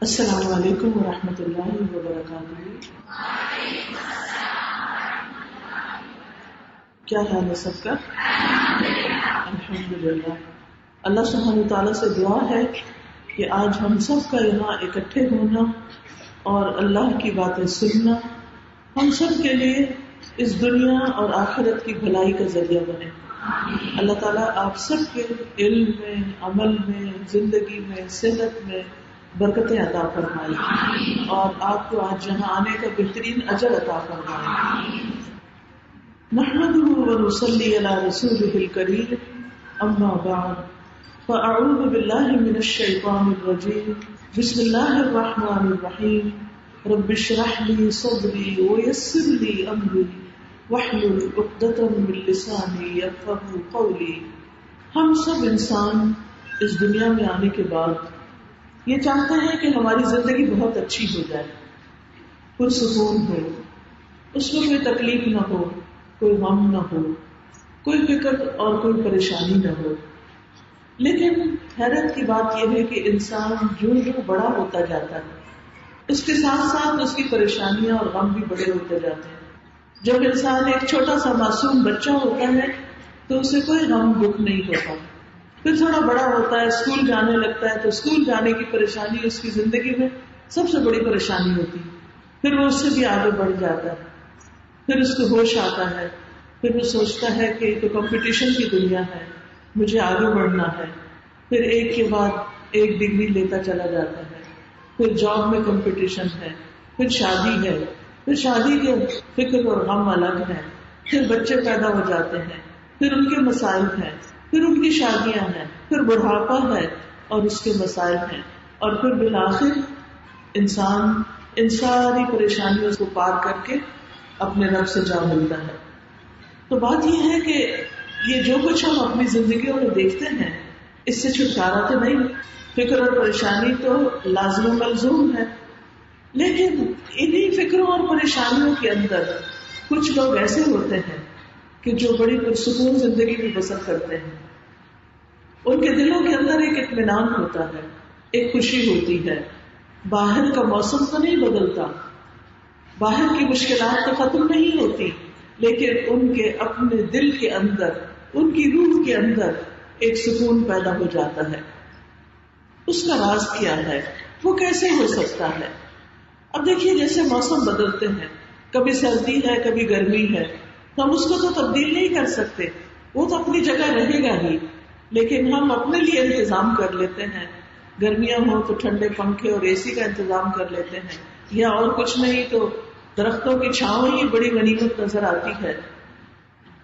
السلام علیکم ورحمۃ اللہ وبرکاتہ۔ کیا حال ہے سب کا؟ الحمدللہ۔ اللہ سبحانہ تعالیٰ سے دعا ہے کہ آج ہم سب کا یہاں اکٹھے ہونا اور اللہ کی باتیں سننا ہم سب کے لیے اس دنیا اور آخرت کی بھلائی کا ذریعہ بنے۔ اللہ تعالیٰ آپ سب کے علم میں، عمل میں، زندگی میں، صحت میں برکتیں عطا فرمائے اور آپ کو آج یہاں آنے کا بہترین اجر عطا فرمائے۔ نحمده ونصلي على رسوله الكريم اما بعد فاعوذ بالله من الشيطان الرجيم بسم الله الرحمن الرحيم رب اشرح لي صدري ويسر لي امري واحلل عقدة من لساني يفقهوا قولي۔ ہم سب انسان اس دنیا میں آنے کے بعد یہ چاہتے ہیں کہ ہماری زندگی بہت اچھی ہو جائے، پرسکون ہو، اس میں کوئی تکلیف نہ ہو، کوئی غم نہ ہو، کوئی فکر اور کوئی پریشانی نہ ہو۔ لیکن حیرت کی بات یہ ہے کہ انسان جو بڑا ہوتا جاتا ہے اس کے ساتھ ساتھ اس کی پریشانیاں اور غم بھی بڑے ہوتے جاتے ہیں۔ جب انسان ایک چھوٹا سا معصوم بچہ ہوتا ہے تو اسے کوئی غم دکھ نہیں ہوتا، پھر تھوڑا بڑا ہوتا ہے، اسکول جانے لگتا ہے تو اسکول جانے کی پریشانی اس کی زندگی میں سب سے بڑی پریشانی ہوتی ہے۔ پھر وہ اس سے بھی آگے بڑھ جاتا ہے، پھر اس کو ہوش آتا ہے، پھر وہ سوچتا ہے کہ تو کمپٹیشن کی دنیا ہے، مجھے آگے بڑھنا ہے، پھر ایک کے بعد ایک ڈگری لیتا چلا جاتا ہے، پھر جاب میں کمپٹیشن ہے، پھر شادی ہے، پھر شادی کے فکر اور غم الگ ہے، پھر بچے پیدا ہو جاتے ہیں، پھر ان کے مسائل ہیں، پھر ان کی شادیاں ہیں، پھر بڑھاپا ہے اور اس کے مسائل ہیں، اور پھر بالآخر انسان ان ساری پریشانیوں کو پار کر کے اپنے رب سے جا ملتا ہے۔ تو بات یہ ہے کہ یہ جو کچھ ہم اپنی زندگیوں میں دیکھتے ہیں اس سے چھٹکارا تو نہیں، فکر اور پریشانی تو لازم و ملزوم ہے، لیکن انہی فکروں اور پریشانیوں کے اندر کچھ لوگ ایسے ہوتے ہیں کہ جو بڑی پرسکون زندگی میں بسر کرتے ہیں۔ ان کے دلوں کے اندر ایک اطمینان ہوتا ہے، ایک خوشی ہوتی ہے۔ باہر کا موسم تو نہیں بدلتا، باہر کی مشکلات تو ختم نہیں ہوتی، لیکن ان کے اپنے دل کے اندر، ان کی روح کے اندر ایک سکون پیدا ہو جاتا ہے۔ اس کا راز کیا ہے؟ وہ کیسے ہو سکتا ہے؟ اب دیکھیے، جیسے موسم بدلتے ہیں، کبھی سردی ہے، کبھی گرمی ہے، تو ہم اس کو تو تبدیل نہیں کر سکتے، وہ تو اپنی جگہ رہے گا ہی، لیکن ہم اپنے لیے انتظام کر لیتے ہیں۔ گرمیاں ہوں تو ٹھنڈے پنکھے اور اے سی کا انتظام کر لیتے ہیں، یا اور کچھ نہیں تو درختوں کی چھاؤں ہی بڑی غنیمت نظر آتی ہے،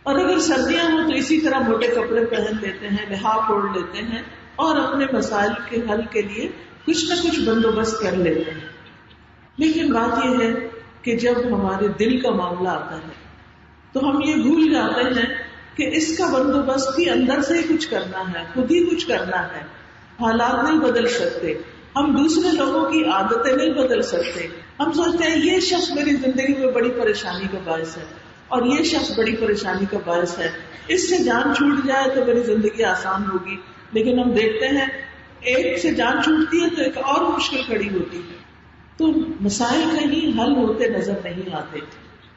اور اگر سردیاں ہوں تو اسی طرح موٹے کپڑے پہن لیتے ہیں، لحاف اوڑھ لیتے ہیں اور اپنے مسائل کے حل کے لیے کچھ نہ کچھ بندوبست کر لیتے ہیں۔ لیکن بات یہ ہے کہ جب ہمارے دل کا معاملہ آتا ہے تو ہم یہ بھول جاتے ہیں کہ اس کا بندوبست بھی اندر سے ہی کچھ کرنا ہے، خود ہی کچھ کرنا ہے۔ حالات نہیں بدل سکتے، ہم دوسرے لوگوں کی عادتیں نہیں بدل سکتے۔ ہم سوچتے ہیں یہ شخص میری زندگی میں بڑی پریشانی کا باعث ہے اور یہ شخص بڑی پریشانی کا باعث ہے، اس سے جان چھوٹ جائے تو میری زندگی آسان ہوگی، لیکن ہم دیکھتے ہیں ایک سے جان چھوٹتی ہے تو ایک اور مشکل کھڑی ہوتی ہے، تو مسائل کہیں حل ہوتے نظر نہیں آتے۔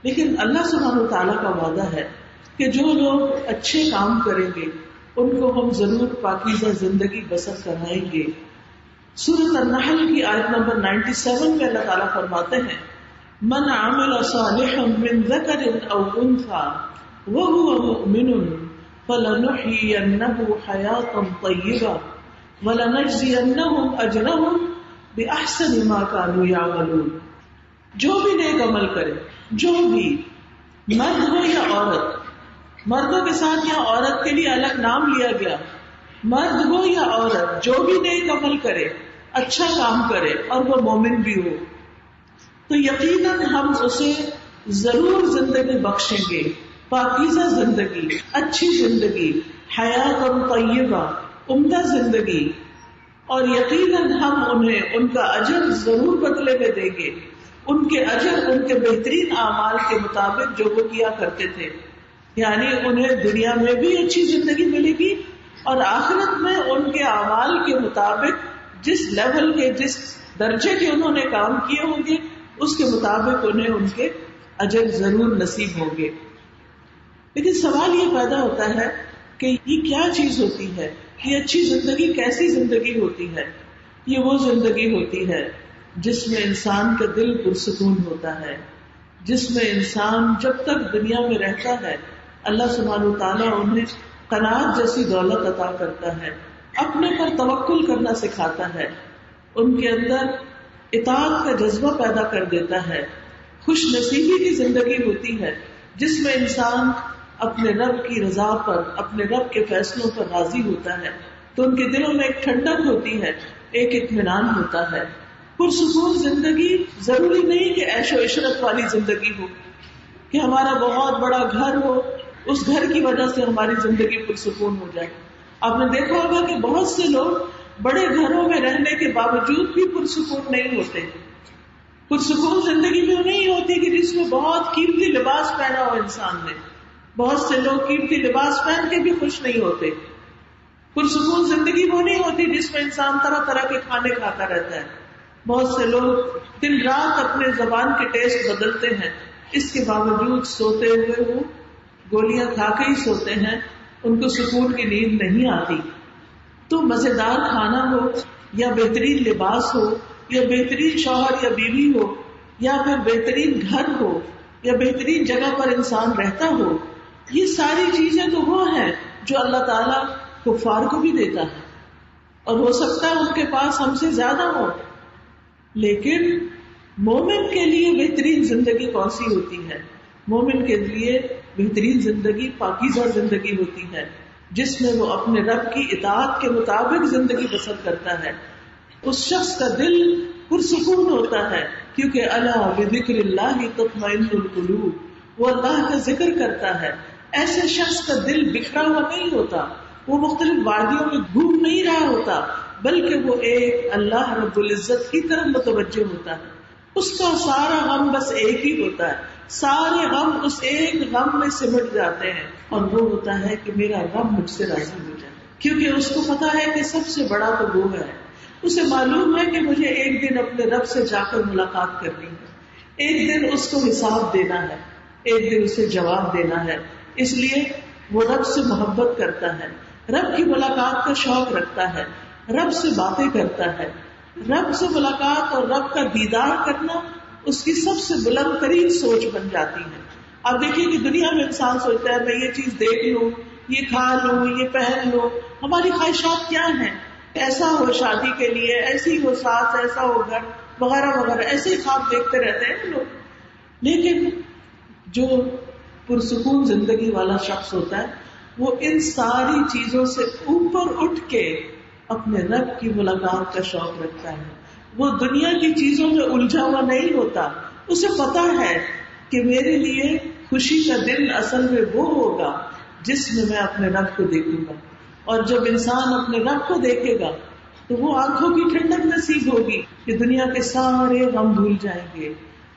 لیکن اللہ سبحانہ تعالیٰ کا وعدہ ہے کہ جو لوگ اچھے کام کریں گے ان کو ہم ضرور پاکیزہ زندگی بسر کرائیں گے۔ سورۃ النحل کی آیت نمبر 97 میں اللہ تعالیٰ فرماتے ہیں، من عمل صالحا من ذکر او انثى وهو مؤمن فلنحيينه حیاتا طیبہ ولنجزینہم اجرہم بأحسن ما كانوا يعملون۔ جو بھی نیک عمل کرے، جو بھی، مرد ہو یا عورت، مردوں کے ساتھ یہاں عورت کے لیے الگ نام لیا گیا، مرد ہو یا عورت، جو بھی نیک عمل کرے، اچھا کام کرے اور وہ مومن بھی ہو، تو یقیناً ہم اسے ضرور زندگی بخشیں گے، پاکیزہ زندگی، اچھی زندگی، حیات طیبہ، عمدہ زندگی، اور یقیناً ہم انہیں ان کا اجر ضرور بدلے میں دیں گے، ان کے اجر ان کے بہترین اعمال کے مطابق جو وہ کیا کرتے تھے، یعنی انہیں دنیا میں بھی اچھی زندگی ملے گی اور آخرت میں ان کے اعمال کے مطابق جس لیول کے، جس درجے کے انہوں نے کام کیے ہوں گے اس کے مطابق انہیں ان کے اجر ضرور نصیب ہوں گے. لیکن سوال یہ پیدا ہوتا ہے کہ یہ کیا چیز ہوتی ہے؟ یہ اچھی زندگی کیسی زندگی ہوتی ہے؟ یہ وہ زندگی ہوتی ہے جس میں انسان کا دل پرسکون ہوتا ہے، جس میں انسان جب تک دنیا میں رہتا ہے اللہ سبحانہ وتعالیٰ انہیں قناعت جیسی دولت عطا کرتا ہے، اپنے پر توکل کرنا سکھاتا ہے، ان کے اندر اطاعت کا جذبہ پیدا کر دیتا ہے. خوش نصیبی کی زندگی ہوتی ہے جس میں انسان اپنے رب کی رضا پر، اپنے رب کے فیصلوں پر راضی ہوتا ہے، تو ان کے دلوں میں ایک ٹھنڈک ہوتی ہے، ایک اطمینان ہوتا ہے. پرسکون زندگی ضروری نہیں کہ عیش و عشرت والی زندگی ہو، کہ ہمارا بہت بڑا گھر ہو، اس گھر کی وجہ سے ہماری زندگی پرسکون ہو جائے. آپ نے دیکھا ہوگا کہ بہت سے لوگ بڑے گھروں میں رہنے کے باوجود بھی پرسکون نہیں ہوتے. پرسکون زندگی بھی نہیں ہوتی کہ جس میں بہت قیمتی لباس پہنا ہو انسان نے. بہت سے لوگ قیمتی لباس پہن کے بھی خوش نہیں ہوتے. پرسکون زندگی وہ نہیں ہوتی جس میں انسان طرح طرح کے کھانے کھاتا رہتا ہے. بہت سے لوگ دن رات اپنے زبان کے ٹیسٹ بدلتے ہیں، اس کے باوجود سوتے ہوئے وہ گولیاں کھا کے ہی سوتے ہیں، ان کو سکون کی نیند نہیں آتی. تو مزیدار کھانا ہو یا بہترین لباس ہو یا بہترین شوہر یا بیوی ہو یا پھر بہترین گھر ہو یا بہترین جگہ پر انسان رہتا ہو، یہ ساری چیزیں تو وہ ہیں جو اللہ تعالیٰ کفار کو بھی دیتا ہے، اور ہو سکتا ہے ان کے پاس ہم سے زیادہ ہو. لیکن مومن کے لیے بہترین زندگی کون سی ہوتی ہے؟ مومن کے لیے بہترین زندگی پاکیزہ زندگی ہوتی ہے جس میں وہ اپنے رب کی اطاعت کے مطابق زندگی بسر کرتا ہے. اس شخص کا دل پرسکون ہوتا ہے کیونکہ الا بذکر اللہ تطمئن القلوب، وہ اللہ کا ذکر کرتا ہے. ایسے شخص کا دل بکھرا ہوا نہیں ہوتا، وہ مختلف وادیوں میں گھوم نہیں رہا ہوتا، بلکہ وہ ایک اللہ رب العزت کی طرف متوجہ ہوتا ہے. اس کا سارا غم بس ایک ہی ہوتا ہے، سارے غم اس ایک غم میں سمٹ جاتے ہیں، اور وہ ہوتا ہے کہ میرا رب مجھ سے راضی ہو جائے. کیونکہ اس کو پتا ہے کہ سب سے بڑا تو وہ ہے. اسے معلوم ہے کہ مجھے ایک دن اپنے رب سے جا کر ملاقات کرنی ہے، ایک دن اس کو حساب دینا ہے، ایک دن اسے جواب دینا ہے. اس لیے وہ رب سے محبت کرتا ہے، رب کی ملاقات کا شوق رکھتا ہے، رب سے باتیں کرتا ہے. رب سے ملاقات اور رب کا دیدار کرنا اس کی سب سے بلند ترین سوچ بن جاتی ہے. آپ دیکھیے کہ دنیا میں انسان سوچتا ہے میں یہ چیز دیکھ لوں، یہ کھا لوں، یہ پہن لوں. ہماری خواہشات کیا ہیں؟ ایسا ہو شادی کے لیے، ایسی ہو ساس، ایسا ہو گھر وغیرہ وغیرہ، ایسے خواب دیکھتے رہتے ہیں لوگ. لیکن جو پرسکون زندگی والا شخص ہوتا ہے وہ ان ساری چیزوں سے اوپر اٹھ کے اپنے رب کی ملاقات کا شوق رکھتا ہے. وہ دنیا کی چیزوں میں الجھا ہوا نہیں ہوتا. اسے پتا ہے کہ میرے لیے خوشی کا دن اصل میں وہ ہوگا جس میں میں اپنے رب کو دیکھوں گا. اور جب انسان اپنے رب کو دیکھے گا تو وہ آنکھوں کی ٹھنڈک نصیب ہوگی کہ دنیا کے سارے غم بھول جائیں گے.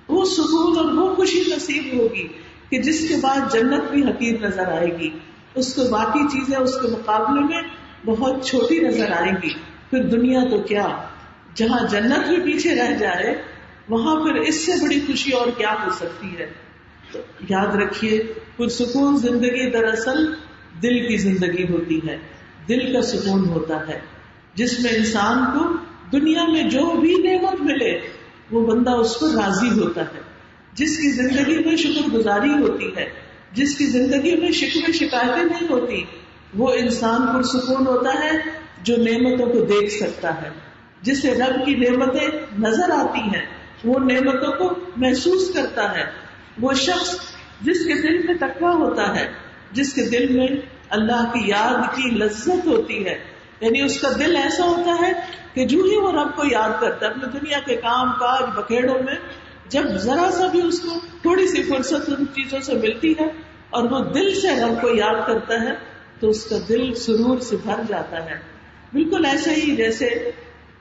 وہ سکون اور وہ خوشی نصیب ہوگی کہ جس کے بعد جنت بھی حقیر نظر آئے گی. اس کو باقی چیزیں اس کے مقابلے میں بہت چھوٹی نظر آئیں گی. پھر دنیا تو کیا، جہاں جنت بھی پیچھے رہ جائے وہاں پھر اس سے بڑی خوشی اور کیا ہو سکتی ہے. تو یاد رکھیے پرسکون زندگی دراصل دل کی زندگی ہوتی ہے، دل کا سکون ہوتا ہے جس میں انسان کو دنیا میں جو بھی نعمت ملے وہ بندہ اس پر راضی ہوتا ہے. جس کی زندگی میں شکر گزاری ہوتی ہے، جس کی زندگی میں شکوے شکایتیں نہیں ہوتی، وہ انسان پرسکون ہوتا ہے جو نعمتوں کو دیکھ سکتا ہے، جسے رب کی نعمتیں نظر آتی ہیں، وہ نعمتوں کو محسوس کرتا ہے. وہ شخص جس کے دل میں تقویٰ ہوتا ہے، جس کے دل میں اللہ کی یاد کی لذت ہوتی ہے، یعنی اس کا دل ایسا ہوتا ہے کہ جو ہی وہ رب کو یاد کرتا ہے اپنے دنیا کے کام کاج بکھیڑوں میں، جب ذرا سا بھی اس کو تھوڑی سی فرصت ان چیزوں سے ملتی ہے اور وہ دل سے رب کو یاد کرتا ہے تو اس کا دل سرور سے بھر جاتا ہے. بالکل ایسے ہی جیسے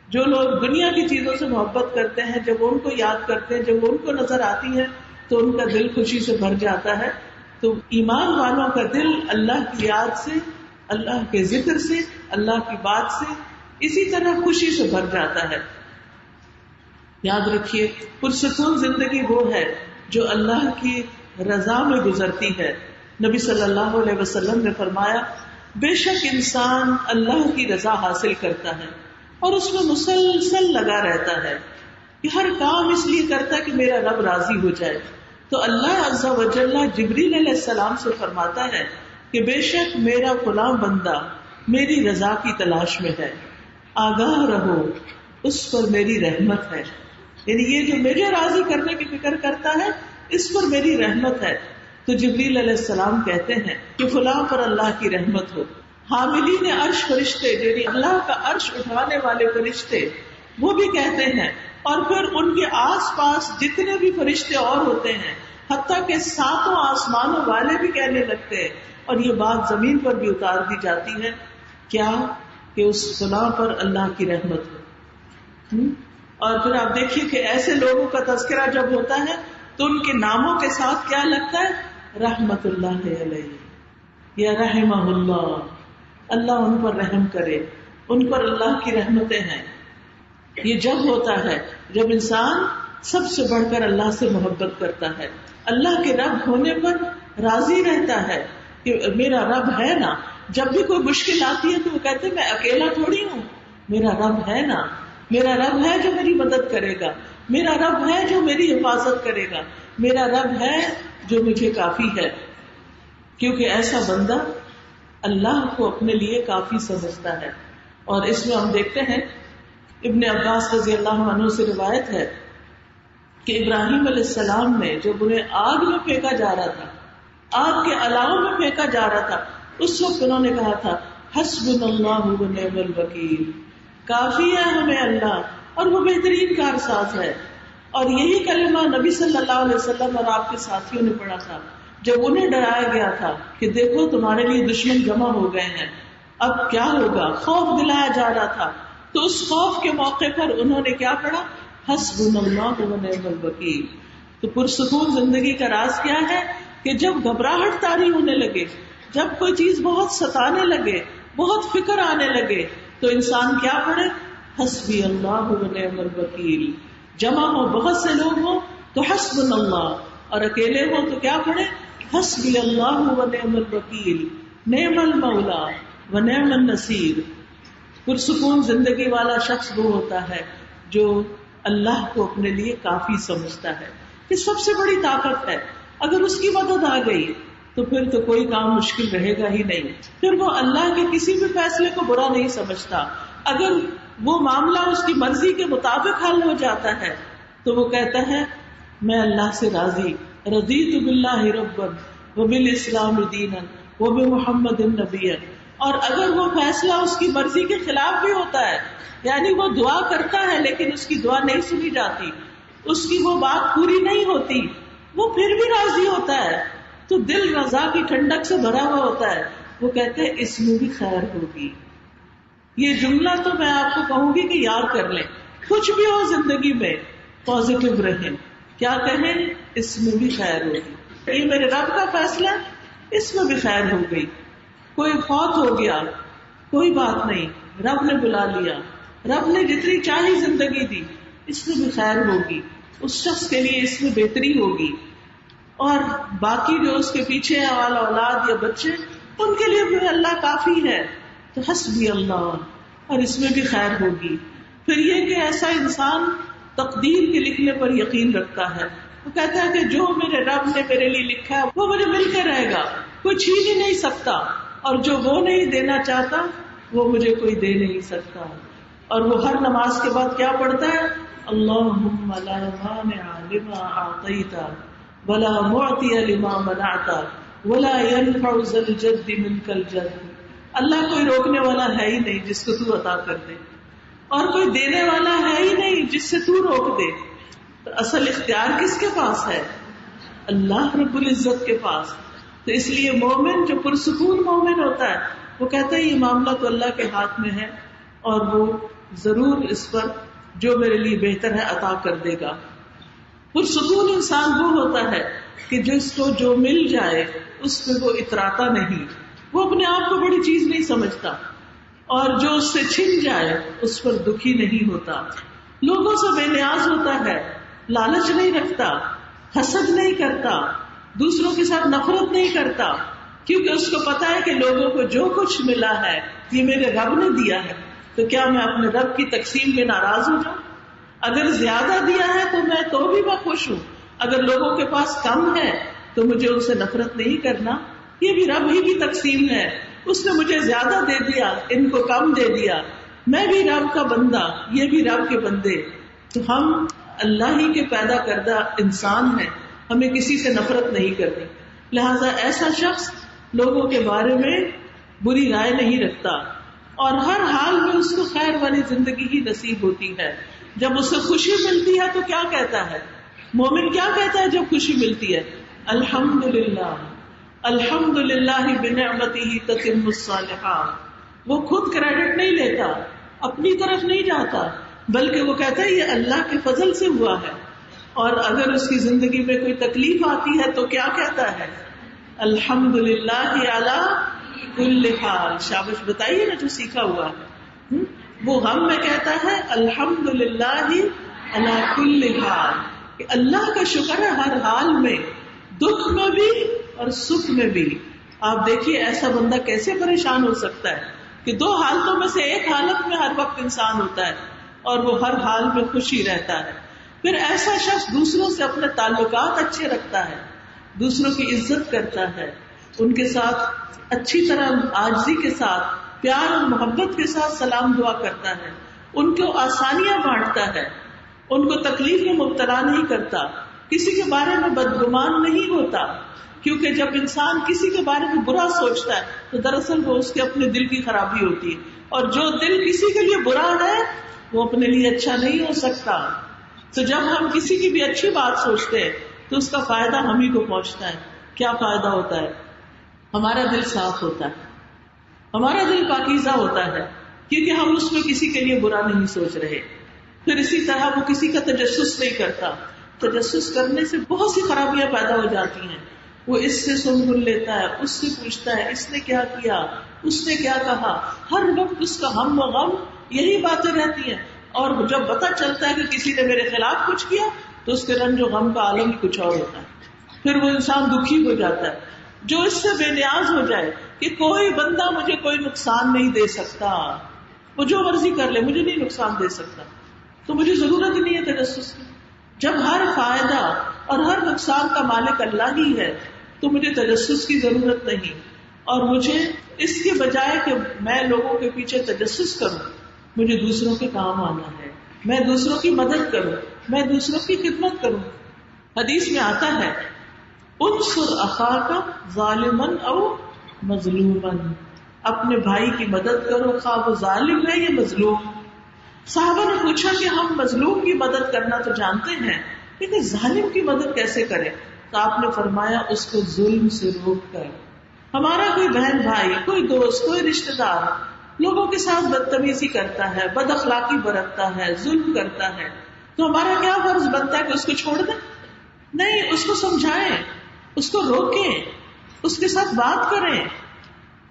جو لوگ دنیا کی چیزوں سے محبت کرتے ہیں، جب ان کو یاد کرتے ہیں، جب ان کو نظر آتی ہے تو ان کا دل خوشی سے بھر جاتا ہے. تو ایمان والوں کا دل اللہ کی یاد سے، اللہ کے ذکر سے، اللہ کی بات سے اسی طرح خوشی سے بھر جاتا ہے. یاد رکھیے پرسکون زندگی وہ ہے جو اللہ کی رضا میں گزرتی ہے. نبی صلی اللہ علیہ وسلم نے فرمایا بے شک انسان اللہ کی رضا حاصل کرتا ہے اور اس میں مسلسل لگا رہتا ہے کہ ہر کام اس لیے کرتا ہے کہ میرا رب راضی ہو جائے. تو اللہ عز و جل جبریل علیہ السلام سے فرماتا ہے کہ بے شک میرا فلاں بندہ میری رضا کی تلاش میں ہے، آگاہ رہو اس پر میری رحمت ہے. یعنی یہ جو مجھے راضی کرنے کی فکر کرتا ہے اس پر میری رحمت ہے. تو جبریل علیہ السلام کہتے ہیں کہ فلاں پر اللہ کی رحمت ہو. حاملین عرش فرشتے یعنی اللہ کا عرش اٹھانے والے فرشتے وہ بھی کہتے ہیں، اور پھر ان کے آس پاس جتنے بھی فرشتے اور ہوتے ہیں حتیٰ کہ 7 آسمانوں والے بھی کہنے لگتے ہیں. اور یہ بات زمین پر بھی اتار دی جاتی ہے کیا کہ اس فلاں پر اللہ کی رحمت ہو. اور پھر آپ دیکھیے کہ ایسے لوگوں کا تذکرہ جب ہوتا ہے تو ان کے ناموں کے ساتھ کیا لگتا ہے رحمت اللہ علیہ یا رحمہ اللہ، اللہ ان پر رحم کرے، ان پر اللہ کی رحمتیں ہیں. یہ جب ہوتا ہے جب انسان سب سے بڑھ کر اللہ سے محبت کرتا ہے، اللہ کے رب ہونے پر راضی رہتا ہے کہ میرا رب ہے نا. جب بھی کوئی مشکل آتی ہے تو وہ کہتے ہیں میں اکیلا تھوڑی ہوں، میرا رب ہے نا، میرا رب ہے جو میری مدد کرے گا، میرا رب ہے جو میری حفاظت کرے گا، میرا رب ہے جو مجھے کافی ہے. کیونکہ ایسا بندہ اللہ کو اپنے لیے کافی سمجھتا ہے. اور اس میں ہم دیکھتے ہیں ابن عباس رضی اللہ عنہ سے روایت ہے کہ ابراہیم علیہ السلام نے جب انہیں آگ میں پھینکا جا رہا تھا، آگ کے علاوہ میں پھینکا جا رہا تھا، اس وقت انہوں نے کہا تھا حسبنا اللہ و نعم الوکیل، کافی ہے ہمیں اللہ اور وہ بہترین کارساز ہے. اور یہی کلمہ نبی صلی اللہ علیہ وسلم اور آپ کے ساتھیوں نے پڑھا تھا جب انہیں ڈرایا گیا تھا کہ دیکھو تمہارے لیے دشمن جمع ہو گئے ہیں، اب کیا ہوگا. خوف دلایا جا رہا تھا تو اس خوف کے موقع پر انہوں نے کیا پڑھا حسبنا اللہ و نعم الوکیل. تو پرسکون زندگی کا راز کیا ہے کہ جب گھبراہٹ طاری ہونے لگے، جب کوئی چیز بہت ستانے لگے، بہت فکر آنے لگے تو انسان کیا پڑھے حسبی اللہ و نعم الوکیل. جمع ہو بہت سے لوگ ہوں تو حسبنا اللہ، اور اکیلے ہو تو کیا پڑھے حسبی اللہ و نعم الوکیل، نعم المولا و نعم النصیر. پرسکون زندگی والا شخص وہ ہوتا ہے جو اللہ کو اپنے لیے کافی سمجھتا ہے. یہ سب سے بڑی طاقت ہے. اگر اس کی مدد آ گئی تو پھر تو کوئی کام مشکل رہے گا ہی نہیں. پھر وہ اللہ کے کسی بھی فیصلے کو برا نہیں سمجھتا. اگر وہ معاملہ اس کی مرضی کے مطابق حل ہو جاتا ہے تو وہ کہتا ہے میں اللہ سے راضی، رضیت باللہ ربا وبالاسلام دینا وبمحمد نبیا. اور اگر وہ فیصلہ اس کی مرضی کے خلاف بھی ہوتا ہے، یعنی وہ دعا کرتا ہے لیکن اس کی دعا نہیں سنی جاتی، اس کی وہ بات پوری نہیں ہوتی، وہ پھر بھی راضی ہوتا ہے تو دل رضا کی ٹھنڈک سے بھرا ہوا ہوتا ہے. وہ کہتے ہیں اس میں بھی خیر ہوگی. یہ جملہ تو میں آپ کو کہوں گی کہ یاد کر لیں، کچھ بھی ہو زندگی میں پازیٹو رہیں. کیا کہیں اس میں بھی خیر ہوگی. یہ میرے رب کا فیصلہ، اس میں بھی خیر ہو گئی. کوئی فوت ہو گیا کوئی بات نہیں، رب نے بلا لیا، رب نے جتنی چاہی زندگی دی، اس میں بھی خیر ہوگی، اس شخص کے لیے اس میں بہتری ہوگی. اور باقی جو اس کے پیچھے والا اولاد یا بچے ان کے لیے بھی اللہ کافی ہے. تو حسبی اللہ، اور اس میں بھی خیر ہوگی. پھر یہ کہ ایسا انسان تقدیر کے لکھنے پر یقین رکھتا ہے. وہ کہتا ہے کہ جو میرے رب نے میرے لیے لکھا ہے وہ مجھے مل کے رہے گا، کوئی چھین ہی نہیں سکتا، اور جو وہ نہیں دینا چاہتا وہ مجھے کوئی دے نہیں سکتا. اور وہ ہر نماز کے بعد کیا پڑھتا ہے اللہم لا مانع لما اعطیت ولا معطی لما منعت ولا ينفع ذا الجد منک الجد. اللہ کوئی روکنے والا ہے ہی نہیں جس کو تو عطا کر دے، اور کوئی دینے والا ہے ہی نہیں جس سے تو روک دے. تو اصل اختیار کس کے پاس ہے؟ اللہ رب العزت کے پاس. تو اس لیے مومن جو پرسکون مومن ہوتا ہے وہ کہتا ہے یہ معاملہ تو اللہ کے ہاتھ میں ہے اور وہ ضرور اس پر جو میرے لیے بہتر ہے عطا کر دے گا. پرسکون انسان وہ ہوتا ہے کہ جس کو جو مل جائے اس پہ وہ اتراتا نہیں، وہ اپنے آپ کو بڑی چیز نہیں سمجھتا، اور جو اس سے چھن جائے اس پر دکھی نہیں ہوتا. لوگوں سے بے نیاز ہوتا ہے، لالچ نہیں رکھتا، حسد نہیں کرتا، دوسروں کے ساتھ نفرت نہیں کرتا، کیونکہ اس کو پتا ہے کہ لوگوں کو جو کچھ ملا ہے یہ میرے رب نے دیا ہے، تو کیا میں اپنے رب کی تقسیم میں ناراض ہو جاؤں؟ اگر زیادہ دیا ہے تو بھی میں خوش ہوں، اگر لوگوں کے پاس کم ہے تو مجھے ان سے نفرت نہیں کرنا، یہ بھی رب ہی کی تقسیم ہے، اس نے مجھے زیادہ دے دیا، ان کو کم دے دیا، میں بھی رب کا بندہ، یہ بھی رب کے بندے، تو ہم اللہ ہی کے پیدا کردہ انسان ہیں، ہمیں کسی سے نفرت نہیں کرنی، لہذا ایسا شخص لوگوں کے بارے میں بری رائے نہیں رکھتا اور ہر حال میں اس کو خیر والی زندگی ہی نصیب ہوتی ہے۔ جب اسے خوشی ملتی ہے تو کیا کہتا ہے؟ مومن کیا کہتا ہے جب خوشی ملتی ہے؟ الحمدللہ، الحمدللہ بنعمتہ تتم الصالحات۔ وہ خود کریڈٹ نہیں لیتا، اپنی طرف نہیں جاتا، بلکہ وہ کہتا ہے یہ اللہ کے فضل سے ہوا ہے۔ اور اگر اس کی زندگی میں کوئی تکلیف آتی ہے تو کیا کہتا ہے؟ الحمدللہ علی کل حال۔ شاباش، بتائیے نا جو سیکھا ہوا ہے، وہ غم میں کہتا ہے الحمدللہ علی کل حال، کہ اللہ کا شکر ہے ہر حال میں، دکھ میں بھی اور سکھ میں بھی۔ آپ دیکھیے ایسا بندہ کیسے پریشان ہو سکتا ہے کہ دو حالتوں میں سے ایک حالت میں ہر وقت انسان ہوتا ہے اور وہ ہر حال میں خوشی رہتا ہے۔ پھر ایسا شخص دوسروں سے اپنے تعلقات اچھے رکھتا ہے، دوسروں کی عزت کرتا ہے، ان کے ساتھ اچھی طرح عاجزی کے ساتھ، پیار اور محبت کے ساتھ سلام دعا کرتا ہے، ان کو آسانیاں بانٹتا ہے، ان کو تکلیف میں مبتلا نہیں کرتا، کسی کے بارے میں بدگمان نہیں ہوتا، کیونکہ جب انسان کسی کے بارے میں برا سوچتا ہے تو دراصل وہ اس کے اپنے دل کی خرابی ہوتی ہے، اور جو دل کسی کے لیے برا ہے وہ اپنے لیے اچھا نہیں ہو سکتا۔ تو جب ہم کسی کی بھی اچھی بات سوچتے ہیں تو اس کا فائدہ ہم ہی کو پہنچتا ہے۔ کیا فائدہ ہوتا ہے؟ ہمارا دل صاف ہوتا ہے، ہمارا دل پاکیزہ ہوتا ہے، کیونکہ ہم اس میں کسی کے لیے برا نہیں سوچ رہے۔ پھر اسی طرح وہ کسی کا تجسس نہیں کرتا، تجسس کرنے سے بہت سی خرابیاں پیدا ہو جاتی ہیں، وہ اس سے سن لیتا ہے، اس سے پوچھتا ہے اس نے کیا کیا، اس نے کیا کہا، ہر وقت اس کا ہم و غم یہی باتیں رہتی ہیں، اور جب پتہ چلتا ہے کہ کسی نے میرے خلاف کچھ کیا تو اس کے رنج و غم کا عالم کچھ اور ہوتا ہے، پھر وہ انسان دکھی ہو جاتا ہے۔ جو اس سے بے نیاز ہو جائے کہ کوئی بندہ مجھے کوئی نقصان نہیں دے سکتا، وہ جو مرضی کر لے مجھے نہیں نقصان دے سکتا، تو مجھے ضرورت ہی نہیں ہے تجسس کی۔ جب ہر فائدہ اور ہر نقصان کا مالک اللہ ہی ہے تو مجھے تجسس کی ضرورت نہیں، اور مجھے اس کے بجائے کہ میں لوگوں کے پیچھے تجسس کروں، مجھے دوسروں کے کام آنا ہے، میں دوسروں کی مدد کروں، میں دوسروں کی خدمت کروں۔ حدیث میں آتا ہے انصر اخاک ظالما او مظلوما، اپنے بھائی کی مدد کرو خواہ وہ ظالم ہے یا مظلوم۔ صحابہ نے پوچھا کہ ہم مظلوم کی مدد کرنا تو جانتے ہیں لیکن ظالم کی مدد کیسے کریں؟ تو آپ نے فرمایا اس کو ظلم سے روک کر۔ ہمارا کوئی بہن بھائی، کوئی دوست، کوئی رشتہ دار لوگوں کے ساتھ بدتمیزی کرتا ہے، بد اخلاقی برتتا ہے، ظلم کرتا ہے، تو ہمارا کیا فرض بنتا ہے کہ اس کو چھوڑ دیں؟ نہیں، اس کو سمجھائیں، اس کو روکیں، اس کے ساتھ بات کریں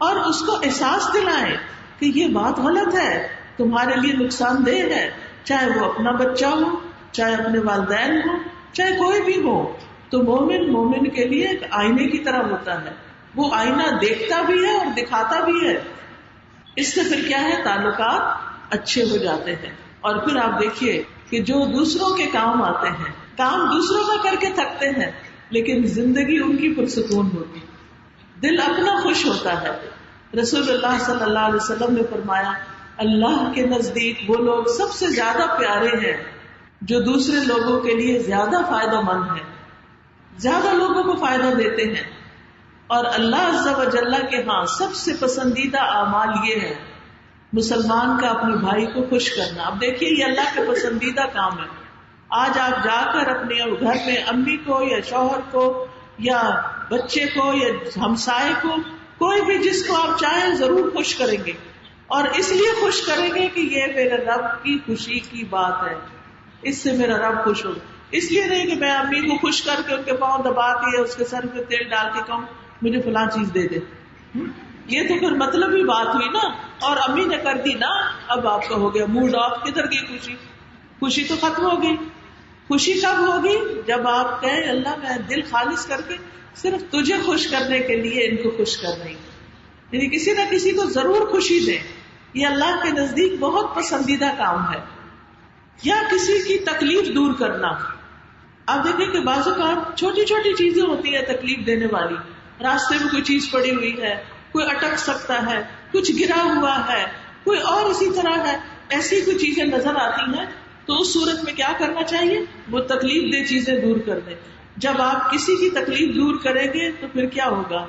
اور اس کو احساس دلائیں کہ یہ بات غلط ہے، تمہارے لیے نقصان دہ ہے، چاہے وہ اپنا بچہ ہو، چاہے اپنے والدین ہو، چاہے کوئی بھی ہو۔ تو مومن کے لیے ایک آئینے کی طرح ہوتا ہے، وہ آئینہ دیکھتا بھی ہے اور دکھاتا بھی ہے۔ اس سے پھر کیا ہے؟ تعلقات اچھے ہو جاتے ہیں۔ اور پھر آپ دیکھیے کہ جو دوسروں کے کام آتے ہیں، کام دوسروں کا کر کے تھکتے ہیں لیکن زندگی ان کی پرسکون ہوتی، دل اپنا خوش ہوتا ہے۔ رسول اللہ صلی اللہ علیہ وسلم نے فرمایا اللہ کے نزدیک وہ لوگ سب سے زیادہ پیارے ہیں جو دوسرے لوگوں کے لیے زیادہ فائدہ مند ہیں، زیادہ لوگوں کو فائدہ دیتے ہیں، اور اللہ عز و جل کے ہاں سب سے پسندیدہ اعمال یہ ہے مسلمان کا اپنے بھائی کو خوش کرنا۔ اب دیکھیے یہ اللہ کے پسندیدہ کام ہے۔ آج آپ جا کر اپنے گھر میں امی کو یا شوہر کو یا بچے کو یا ہمسائے کو، کوئی بھی جس کو آپ چاہیں ضرور خوش کریں گے، اور اس لیے خوش کریں گے کہ یہ میرے رب کی خوشی کی بات ہے، اس سے میرا رب خوش ہو۔ اس لیے نہیں کہ میں امی کو خوش کر کے ان کے پاؤں دبا کے یا اس کے سر پہ تیل ڈال کے کہوں مجھے فلاں چیز دے دے، یہ تو پھر مطلب ہی بات ہوئی نا، اور امی نے کر دی نا، اب آپ کا ہو گیا موڈ آف، کدھر گئی خوشی؟ خوشی تو ختم ہو گئی. خوشی کب ہوگی؟ جب آپ کہیں اللہ میں دل خالص کر کے صرف تجھے خوش کرنے کے لیے ان کو خوش کر رہی ہوں. یعنی کسی نہ کسی کو ضرور خوشی دیں. یہ اللہ کے نزدیک بہت پسندیدہ کام ہے. یا کسی کی تکلیف دور کرنا. آپ دیکھیں کہ بعض اوقات چھوٹی چھوٹی چیزیں ہوتی ہیں تکلیف دینے والی. راستے میں کوئی چیز پڑی ہوئی ہے, کوئی اٹک سکتا ہے, کچھ گرا ہوا ہے, کوئی اور اسی طرح ہے, ایسی کوئی چیزیں نظر آتی ہیں تو اس صورت میں کیا کرنا چاہیے؟ وہ تکلیف دہ چیزیں دور کر دیں. جب آپ کسی کی تکلیف دور کریں گے تو پھر کیا ہوگا؟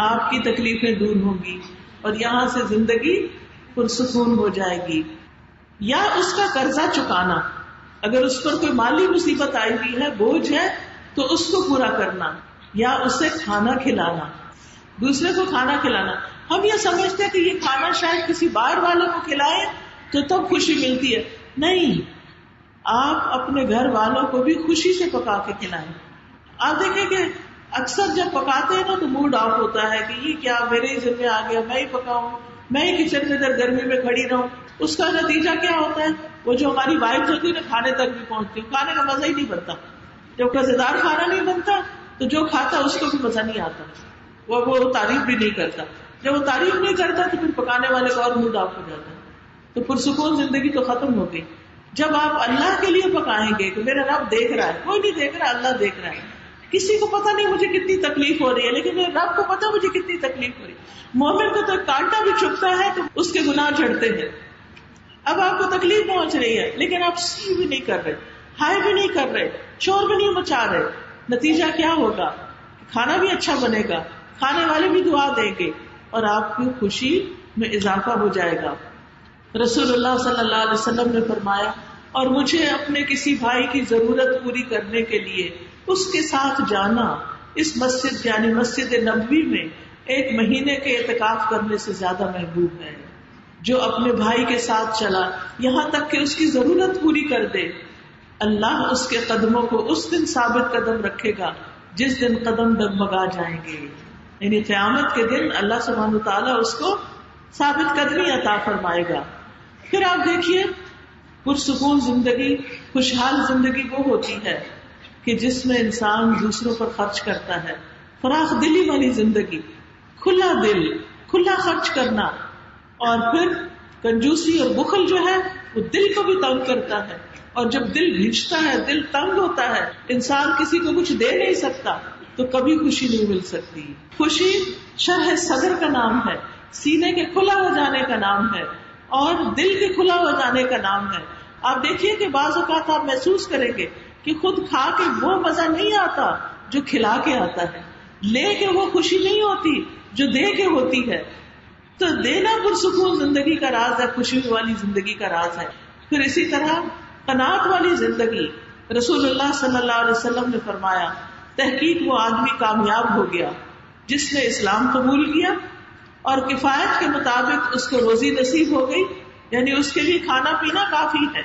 آپ کی تکلیفیں دور ہوں گی اور یہاں سے زندگی پرسکون ہو جائے گی. یا اس کا قرضہ چکانا. اگر اس پر کوئی مالی مصیبت آئی ہوئی ہے, بوجھ ہے, تو اس کو پورا کرنا. یا اسے کھانا کھلانا, دوسرے کو کھانا کھلانا. ہم یہ سمجھتے ہیں کہ یہ کھانا شاید کسی باہر والے کو کھلائے تو تب خوشی ملتی ہے. نہیں, آپ اپنے گھر والوں کو بھی خوشی سے پکا کے کھلائیں. آپ دیکھیں کہ اکثر جب پکاتے ہیں نا تو موڈ آف ہوتا ہے کہ یہ کیا میرے ہی ذمہ آ گیا, میں ہی پکاؤں, میں ہی کچن میں ادھر گرمی میں کھڑی رہوں. اس کا نتیجہ کیا ہوتا ہے؟ وہ جو ہماری وائف ہوتی ہے نا, کھانے تک بھی پہنچتی ہے, کھانے کا مزہ ہی نہیں بنتا. جب مزیدار کھانا نہیں بنتا تو جو کھاتا اس کو بھی مزہ نہیں آتا, وہ تعریف بھی نہیں کرتا. جب وہ تعریف نہیں کرتا تو پھر پکانے والے کا اور موڈ آف ہو جاتا ہے. تو پرسکون زندگی تو ختم ہو گئی. جب آپ اللہ کے لیے پکائیں گے کہ میرا رب دیکھ رہا ہے, کوئی نہیں دیکھ رہا, اللہ دیکھ رہا ہے. کسی کو پتا نہیں مجھے کتنی تکلیف ہو رہی ہے, لیکن میرے رب کو پتا مجھے کتنی تکلیف ہو رہی ہے. مومن کو تو کانٹا بھی چبھتا ہے تو اس کے گناہ جھڑتے ہیں. اب آپ کو تکلیف پہنچ رہی ہے لیکن آپ سی بھی نہیں کر رہے, ہائے بھی نہیں کر رہے, شور بھی نہیں مچا رہے. نتیجہ کیا ہوگا؟ کھانا بھی اچھا بنے گا, کھانے والے بھی دعا دیں گے اور آپ کی خوشی میں اضافہ ہو جائے گا. رسول اللہ صلی اللہ علیہ وسلم نے فرمایا, اور مجھے اپنے کسی بھائی کی ضرورت پوری کرنے کے لیے اس کے ساتھ جانا اس مسجد یعنی مسجد نبوی میں 1 مہینے کے اعتکاف کرنے سے زیادہ محبوب ہے. جو اپنے بھائی کے ساتھ چلا یہاں تک کہ اس کی ضرورت پوری کر دے, اللہ اس کے قدموں کو اس دن ثابت قدم رکھے گا جس دن قدم ڈگمگا جائیں گے. یعنی قیامت کے دن اللہ سبحانہ وتعالیٰ اس کو ثابت قدمی عطا فرمائے گا. پھر آپ دیکھیے, پرسکون زندگی, خوشحال زندگی وہ ہوتی ہے کہ جس میں انسان دوسروں پر خرچ کرتا ہے. فراخ دلی والی زندگی, کھلا دل, کھلا خرچ کرنا. اور پھر کنجوسی اور بخل جو ہے وہ دل کو بھی تنگ کرتا ہے, اور جب دل بھیجتا ہے, دل تنگ ہوتا ہے, انسان کسی کو کچھ دے نہیں سکتا تو کبھی خوشی نہیں مل سکتی. خوشی شرح صدر کا نام ہے, سینے کے کھلا ہو جانے کا نام ہے, اور دل کے کھلا ہو جانے کا نام ہے. آپ دیکھیے کہ بعض اوقات آپ محسوس کریں گے کہ خود کھا کے وہ مزہ نہیں آتا جو کھلا کے آتا ہے, لے کے وہ خوشی نہیں ہوتی جو دے کے ہوتی ہے. تو دینا پرسکون زندگی کا راز ہے, خوشی والی زندگی کا راز ہے. پھر اسی طرح قناعت والی زندگی. رسول اللہ صلی اللہ علیہ وسلم نے فرمایا, تحقیق وہ آدمی کامیاب ہو گیا جس نے اسلام قبول کیا اور کفایت کے مطابق اس کو روزی نصیب ہو گئی, یعنی اس کے لیے کھانا پینا کافی ہے,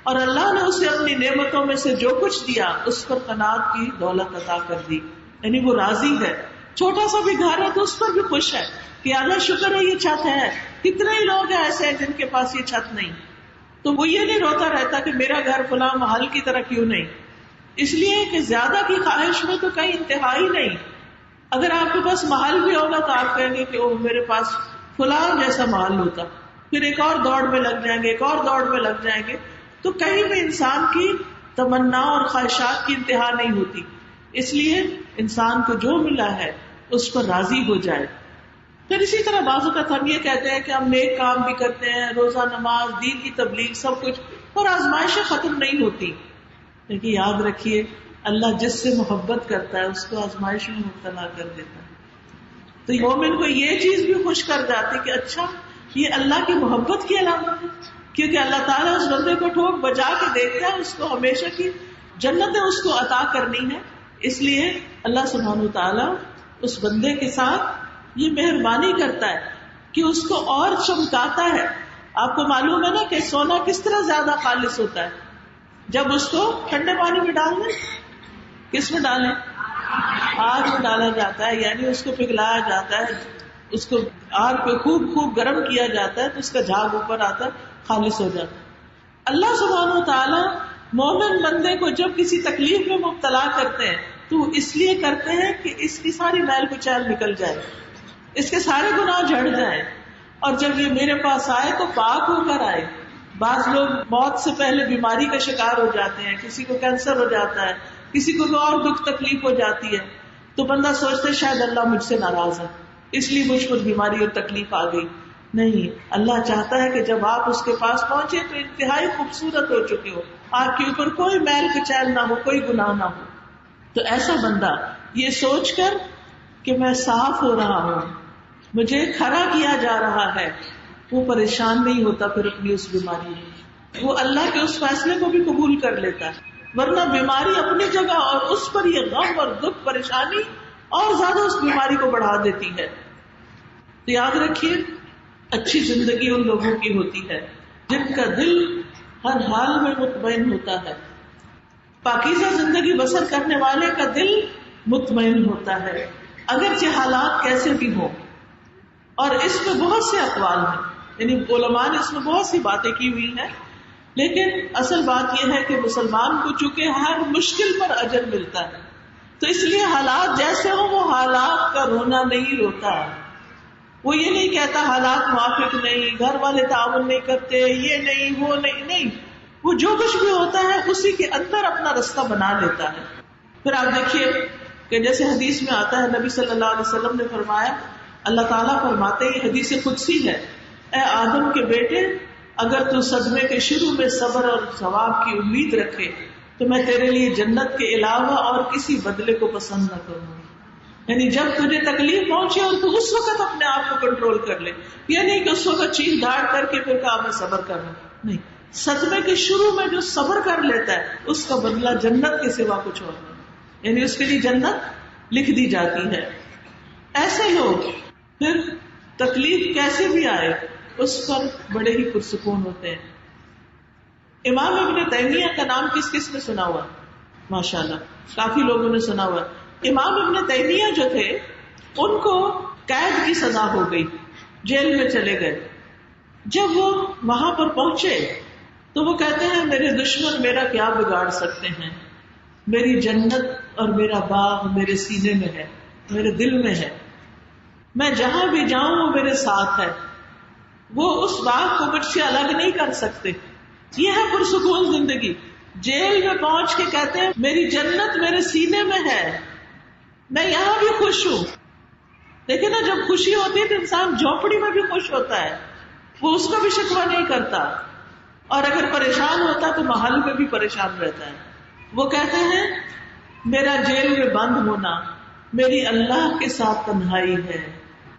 اور اللہ نے اسے اپنی نعمتوں میں سے جو کچھ دیا اس پر قناعت کی دولت عطا کر دی. یعنی وہ راضی ہے, چھوٹا سا بھی گھر ہے تو اس پر بھی خوش ہے کہ اللہ شکر ہے یہ چھت ہے. کتنے ہی لوگ ہیں ایسے ہیں جن کے پاس یہ چھت نہیں, تو وہ یہ نہیں روتا رہتا کہ میرا گھر فلاں محل کی طرح کیوں نہیں. اس لیے کہ زیادہ کی خواہش میں تو کہیں انتہائی نہیں. اگر آپ کے پاس محل بھی ہوگا تو آپ کہیں گے کہ او میرے پاس فلاں جیسا محل ہوتا, پھر ایک اور دوڑ میں لگ جائیں گے, ایک اور دوڑ میں لگ جائیں گے. تو کہیں بھی انسان کی تمنا اور خواہشات کی انتہا نہیں ہوتی. اس لیے انسان کو جو ملا ہے اس پر راضی ہو جائے. پھر اسی طرح بعض اوقات ہم یہ کہتے ہیں کہ ہم نیک کام بھی کرتے ہیں, روزہ نماز, دین کی تبلیغ, سب کچھ, اور آزمائشیں ختم نہیں ہوتی. لیکن یاد رکھیے اللہ جس سے محبت کرتا ہے اس کو آزمائش میں مبتلا کر دیتا ہے. تو مومن کو یہ چیز بھی خوش کر جاتی کہ اچھا یہ اللہ کی محبت کی علامت ہے, کیونکہ اللہ تعالیٰ اس بندے کو ٹھوک بجا کے دیکھتا ہے, اس کو ہمیشہ کی جنتیں اس کو عطا کرنی ہے. اس لیے اللہ سبحانہ وتعالیٰ اس بندے کے ساتھ یہ مہربانی کرتا ہے کہ اس کو اور چمکاتا ہے. آپ کو معلوم ہے نا کہ سونا کس طرح زیادہ خالص ہوتا ہے؟ جب اس کو ٹھنڈے پانی میں ڈال دیں, کس میں ڈالیں؟ آگ میں ڈالا جاتا ہے, یعنی اس کو پگھلایا جاتا ہے, اس کو آگ پہ خوب گرم کیا جاتا ہے تو اس کا جھاگ اوپر آتا ہے, خالص ہو جاتا ہے. اللہ سبحانہ و تعالیٰ مومن بندے کو جب کسی تکلیف میں مبتلا کرتے ہیں تو اس لیے کرتے ہیں کہ اس کی ساری میل کچیل نکل جائے، اس کے سارے گناہ جھڑ جائیں، اور جب یہ میرے پاس آئے تو پاک ہو کر آئے. بعض لوگ موت سے پہلے بیماری کا شکار ہو جاتے ہیں، کسی کو کینسر ہو جاتا ہے، کسی کو اور دکھ تکلیف ہو جاتی ہے، تو بندہ سوچتا ہے شاید اللہ مجھ سے ناراض ہے اس لیے مجھ پر بیماری اور تکلیف آ گئی. نہیں، اللہ چاہتا ہے کہ جب آپ اس کے پاس پہنچے تو انتہائی خوبصورت ہو چکے ہو، آپ کے اوپر کوئی میل کچیل نہ ہو، کوئی گناہ نہ ہو. تو ایسا بندہ یہ سوچ کر کہ میں صاف ہو رہا ہوں، مجھے کھڑا کیا جا رہا ہے، وہ پریشان نہیں ہوتا پھر اپنی اس بیماری میں، وہ اللہ کے اس فیصلے کو بھی قبول کر لیتا ہے. ورنہ بیماری اپنی جگہ اور اس پر یہ غم اور دکھ پریشانی اور زیادہ اس بیماری کو بڑھا دیتی ہے. تو یاد رکھیے، اچھی زندگی ان لوگوں کی ہوتی ہے جن کا دل ہر حال میں مطمئن ہوتا ہے. پاکیزہ زندگی بسر کرنے والے کا دل مطمئن ہوتا ہے اگرچہ حالات کیسے بھی ہوں. اور اس میں بہت سے اقوال ہیں، یعنی علماء نے اس میں بہت سی باتیں کی ہوئی ہیں، لیکن اصل بات یہ ہے کہ مسلمان کو چونکہ ہر مشکل پر اجر ملتا ہے، تو اس لیے حالات جیسے ہوں وہ حالات کا رونا نہیں روتا. وہ یہ نہیں کہتا حالات موافق نہیں، گھر والے تعاون نہیں کرتے، یہ نہیں وہ نہیں، وہ جو کچھ بھی ہوتا ہے اسی کے اندر اپنا رستہ بنا لیتا ہے. پھر آپ دیکھیے کہ جیسے حدیث میں آتا ہے، نبی صلی اللہ علیہ وسلم نے فرمایا، اللہ تعالیٰ فرماتے ہیں، حدیث قدسی ہے، اے آدم کے بیٹے، اگر تو صدمے کے شروع میں صبر اور ثواب کی امید رکھے تو میں تیرے لیے جنت کے علاوہ اور کسی بدلے کو پسند نہ کروں. یعنی جب تجھے تکلیف پہنچے اور تو اس وقت اپنے آپ کو کنٹرول کر لے، یہ نہیں کہ اس وقت چیخ داڑ کر کے پھر کہا میں صبر کر رہا ہوں. نہیں، صدمے کے شروع میں جو صبر کر لیتا ہے اس کا بدلہ جنت کے سوا کچھ اور نہیں، یعنی اس کے لیے جنت لکھ دی جاتی ہے. ایسے لوگ پھر تکلیف کیسے بھی آئے اس پر بڑے ہی پرسکون ہوتے ہیں. امام ابن تیمیہ کا نام کس کس نے سنا ہوا؟ ماشاءاللہ کافی لوگوں نے سنا ہوا. امام ابن تیمیہ جو تھے ان کو قید کی سزا ہو گئی، جیل میں چلے گئے. جب وہ وہاں پر پہنچے تو وہ کہتے ہیں میرے دشمن میرا کیا بگاڑ سکتے ہیں، میری جنت اور میرا باغ میرے سینے میں ہے، میرے دل میں ہے، میں جہاں بھی جاؤں وہ میرے ساتھ ہے، وہ اس باغ کو مجھ سے الگ نہیں کر سکتے. یہ ہے پرسکون زندگی. جیل میں پہنچ کے کہتے ہیں میری جنت میرے سینے میں ہے، میں یہاں بھی خوش ہوں. دیکھیں نا، جب خوشی ہوتی ہے تو انسان جھونپڑی میں بھی خوش ہوتا ہے، وہ اس کا بھی شکوہ نہیں کرتا، اور اگر پریشان ہوتا تو محل میں بھی پریشان رہتا ہے. وہ کہتے ہیں میرا جیل میں بند ہونا میری اللہ کے ساتھ تنہائی ہے،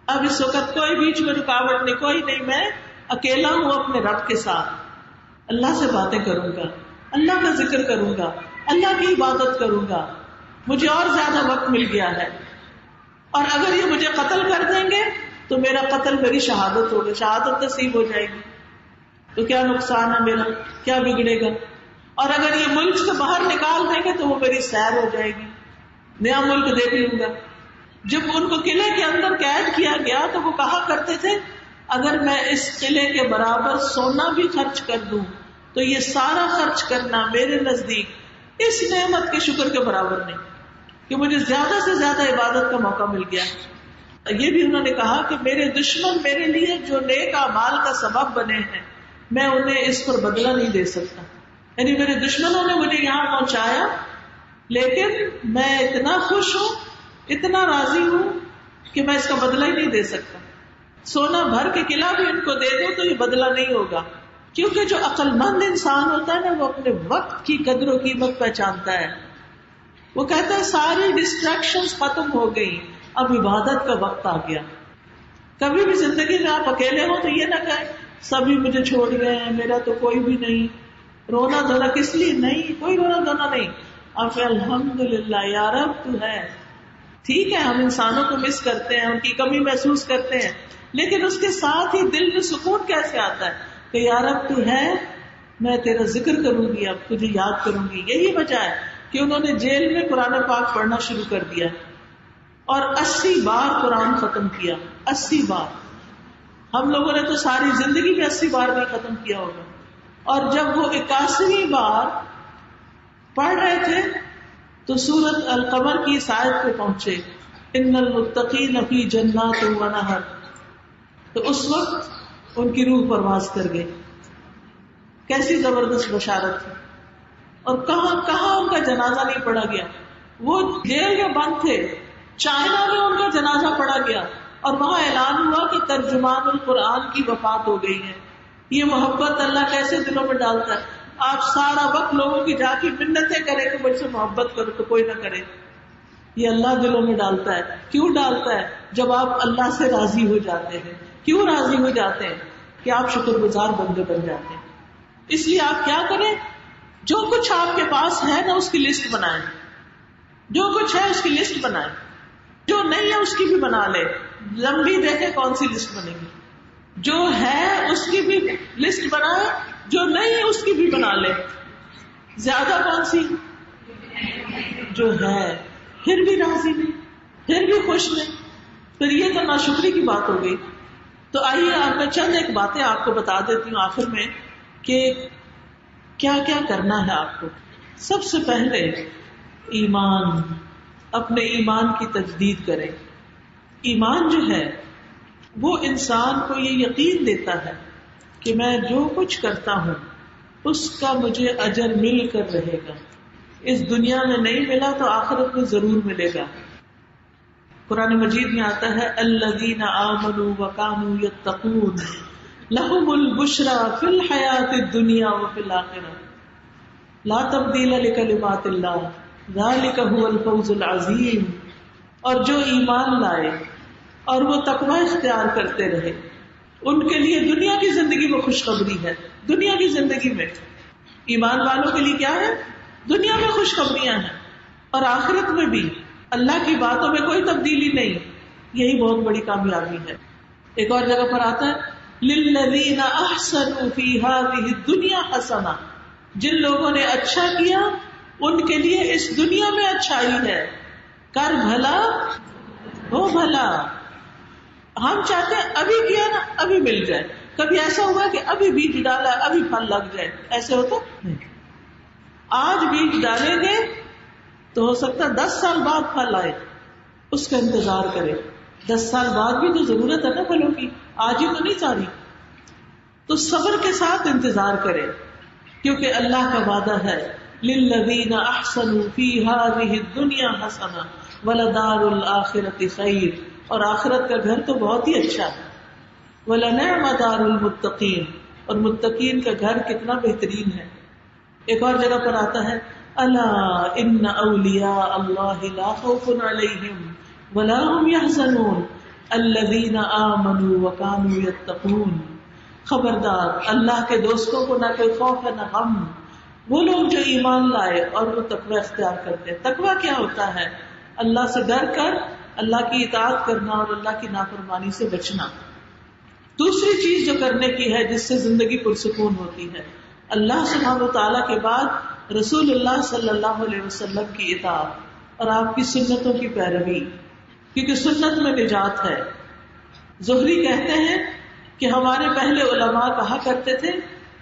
اب اس وقت کوئی بیچ میں رکاوٹ نہیں، کوئی نہیں، میں اکیلا ہوں اپنے رب کے ساتھ، اللہ سے باتیں کروں گا، اللہ کا ذکر کروں گا، اللہ کی عبادت کروں گا، مجھے اور زیادہ وقت مل گیا ہے. اور اگر یہ مجھے قتل کر دیں گے تو میرا قتل میری شہادت ہوگی، شہادت نصیب ہو جائے گی، تو کیا نقصان ہے میرا، کیا بگڑے گا. اور اگر یہ ملک سے باہر نکال دیں گے تو وہ میری سیر ہو جائے گی، نیا ملک دیکھ لوں گا. جب ان کو قلعے کے اندر قید کیا گیا تو وہ کہا کرتے تھے اگر میں اس قلعے کے برابر سونا بھی خرچ کر دوں تو یہ سارا خرچ کرنا میرے نزدیک اس نعمت کے شکر کے برابر نہیں کہ مجھے زیادہ سے زیادہ عبادت کا موقع مل گیا. یہ بھی انہوں نے کہا کہ میرے دشمن میرے لیے جو نیک اعمال کا سبب بنے ہیں میں انہیں اس پر بدلہ نہیں دے سکتا. یعنی میرے دشمنوں نے مجھے یہاں پہنچایا لیکن میں اتنا خوش ہوں، اتنا راضی ہوں کہ میں اس کا بدلہ ہی نہیں دے سکتا. سونا بھر کے قلعہ بھی ان کو دے دو تو یہ بدلہ نہیں ہوگا، کیونکہ جو عقل مند انسان ہوتا ہے نا وہ اپنے وقت کی قدر و قیمت پہچانتا ہے. وہ کہتا ہے ساری ڈسٹریکشنز ختم ہو گئی، اب عبادت کا وقت آ گیا. کبھی بھی زندگی میں آپ اکیلے ہو تو یہ نہ کہیں سبھی مجھے چھوڑ گئے ہیں، میرا تو کوئی بھی نہیں، رونا دھونا کس لیے؟ نہیں، کوئی رونا دھونا نہیں. آپ الحمدللہ یا رب تو ہے. ٹھیک ہے ہم انسانوں کو مس کرتے ہیں، ان کی کمی محسوس کرتے ہیں، لیکن اس کے ساتھ ہی دل میں سکون کیسے آتا ہے کہ یا رب تو ہے، میں تیرا ذکر کروں گی، اب تجھے یاد کروں گی. یہی وجہ ہے کہ انہوں نے جیل میں قرآن پاک پڑھنا شروع کر دیا اور 80 بار قرآن ختم کیا. 80 بار. ہم لوگوں نے تو ساری زندگی میں 80 بار بھی ختم کیا ہوگا. اور جب وہ 81ویں بار پڑھ رہے تھے تو سورۃ القمر کی اس آیت پہ پہنچے، ان المتقین فی جنات و نہر، تو اس وقت ان کی روح پرواز کر گئی. کیسی زبردست بشارت تھی. اور کہاں کہاں ان کا جنازہ نہیں پڑھا گیا. وہ جیل میں بند تھے، چائنا میں ان کا جنازہ پڑھا گیا اور وہاں اعلان ہوا کہ ترجمان القرآن کی وفات ہو گئی ہے. یہ محبت اللہ کیسے دلوں میں ڈالتا ہے. آپ سارا وقت لوگوں کی جا کے منتیں کریں کہ مجھ سے محبت کرو تو کوئی نہ کرے. یہ اللہ دلوں میں ڈالتا ہے. کیوں ڈالتا ہے؟ جب آپ اللہ سے راضی ہو جاتے ہیں. کیوں راضی ہو جاتے ہیں؟ کہ آپ شکر گزار بندے بن جاتے ہیں. اس لیے آپ کیا کریں، جو کچھ آپ کے پاس ہے نا اس کی لسٹ بنائیں. جو کچھ ہے اس کی لسٹ بنائیں، جو نہیں ہے اس کی بھی بنا لے. لمبی دیکھیں کون سی لسٹ بنے گی. جو ہے اس کی بھی لسٹ بنائے، جو نہیں ہے اس کی بھی بنا لے. زیادہ کون سی؟ جو ہے. پھر بھی راضی نہیں، پھر بھی خوش نہیں، پھر یہ تو ناشکری کی بات ہو گئی. تو آئیے آپ میں چند ایک باتیں آپ کو بتا دیتی ہوں آخر میں کہ کیا کیا کرنا ہے آپ کو. سب سے پہلے ایمان، اپنے ایمان کی تجدید کریں. ایمان جو ہے وہ انسان کو یہ یقین دیتا ہے کہ میں جو کچھ کرتا ہوں اس کا مجھے اجر مل کر رہے گا. اس دنیا میں نہیں ملا تو آخرت میں ضرور ملے گا. قرآن مجید میں آتا ہے الذین آمنوا وکانوا یتقون لہم البشری فی الحیاۃ الدنیا وفی الآخرہ لا تبدیل لکلمات اللہ ذالک هو الفوز العظیم. اور جو ایمان لائے اور وہ تقوی اختیار کرتے رہے ان کے لیے دنیا کی زندگی میں خوشخبری ہے. دنیا کی زندگی میں ایمان والوں کے لیے کیا ہے؟ دنیا میں خوشخبریاں ہیں اور آخرت میں بھی اللہ کی باتوں میں کوئی تبدیلی نہیں. یہی بہت بڑی کامیابی ہے. ایک اور جگہ پر آتا ہے للذین احسنوا فی ہذہ الدنیا حسنہ، جن لوگوں نے اچھا کیا ان کے لیے اس دنیا میں اچھائی ہے. کر بھلا ہو بھلا. ہم چاہتے ہیں ابھی کیا نا ابھی مل جائے. کبھی ایسا ہوا کہ ابھی بیج ڈالا ابھی پھل لگ جائے؟ ایسے ہوتا نہیں. آج بیج ڈالیں گے تو ہو سکتا ہے 10 سال بعد پھل آئے. اس کا انتظار کرے. 10 سال بعد بھی تو ضرورت ہے نا پھلوں کی، آج ہی تو نہیں ساری. تو صبر کے ساتھ انتظار کرے کیونکہ اللہ کا وعدہ ہے للذین احسنوا فی ہذہ الدنیا حسنہ ولدار الآخرۃ خیر. اور آخرت کا گھر تو بہت ہی اچھا ہے. وَلَنِعْمَ دَارُ الْمُتَّقِينَ، اور متقین کا گھر کتنا بہترین ہے. ایک اور جگہ پر آتا ہے الا ان اولیاء اللہ لا خوف علیہم ولا هم يحزنون الذین آمنوا وکانوا یتقون. خبردار، اللہ کے دوستوں کو نہ کوئی خوف ہے نہ غم. وہ لوگ جو ایمان لائے اور وہ تقوی اختیار کرتے ہیں. تقوی کیا ہوتا ہے؟ اللہ سے ڈر کر اللہ کی اطاعت کرنا اور اللہ کی نافرمانی سے بچنا. دوسری چیز جو کرنے کی ہے جس سے زندگی پرسکون ہوتی ہے، اللہ سبحانہ و تعالیٰ کے بعد رسول اللہ صلی اللہ علیہ وسلم کی اطاعت اور آپ کی سنتوں کی پیروی، کیونکہ سنت میں نجات ہے. زہری کہتے ہیں کہ ہمارے پہلے علماء کہا کرتے تھے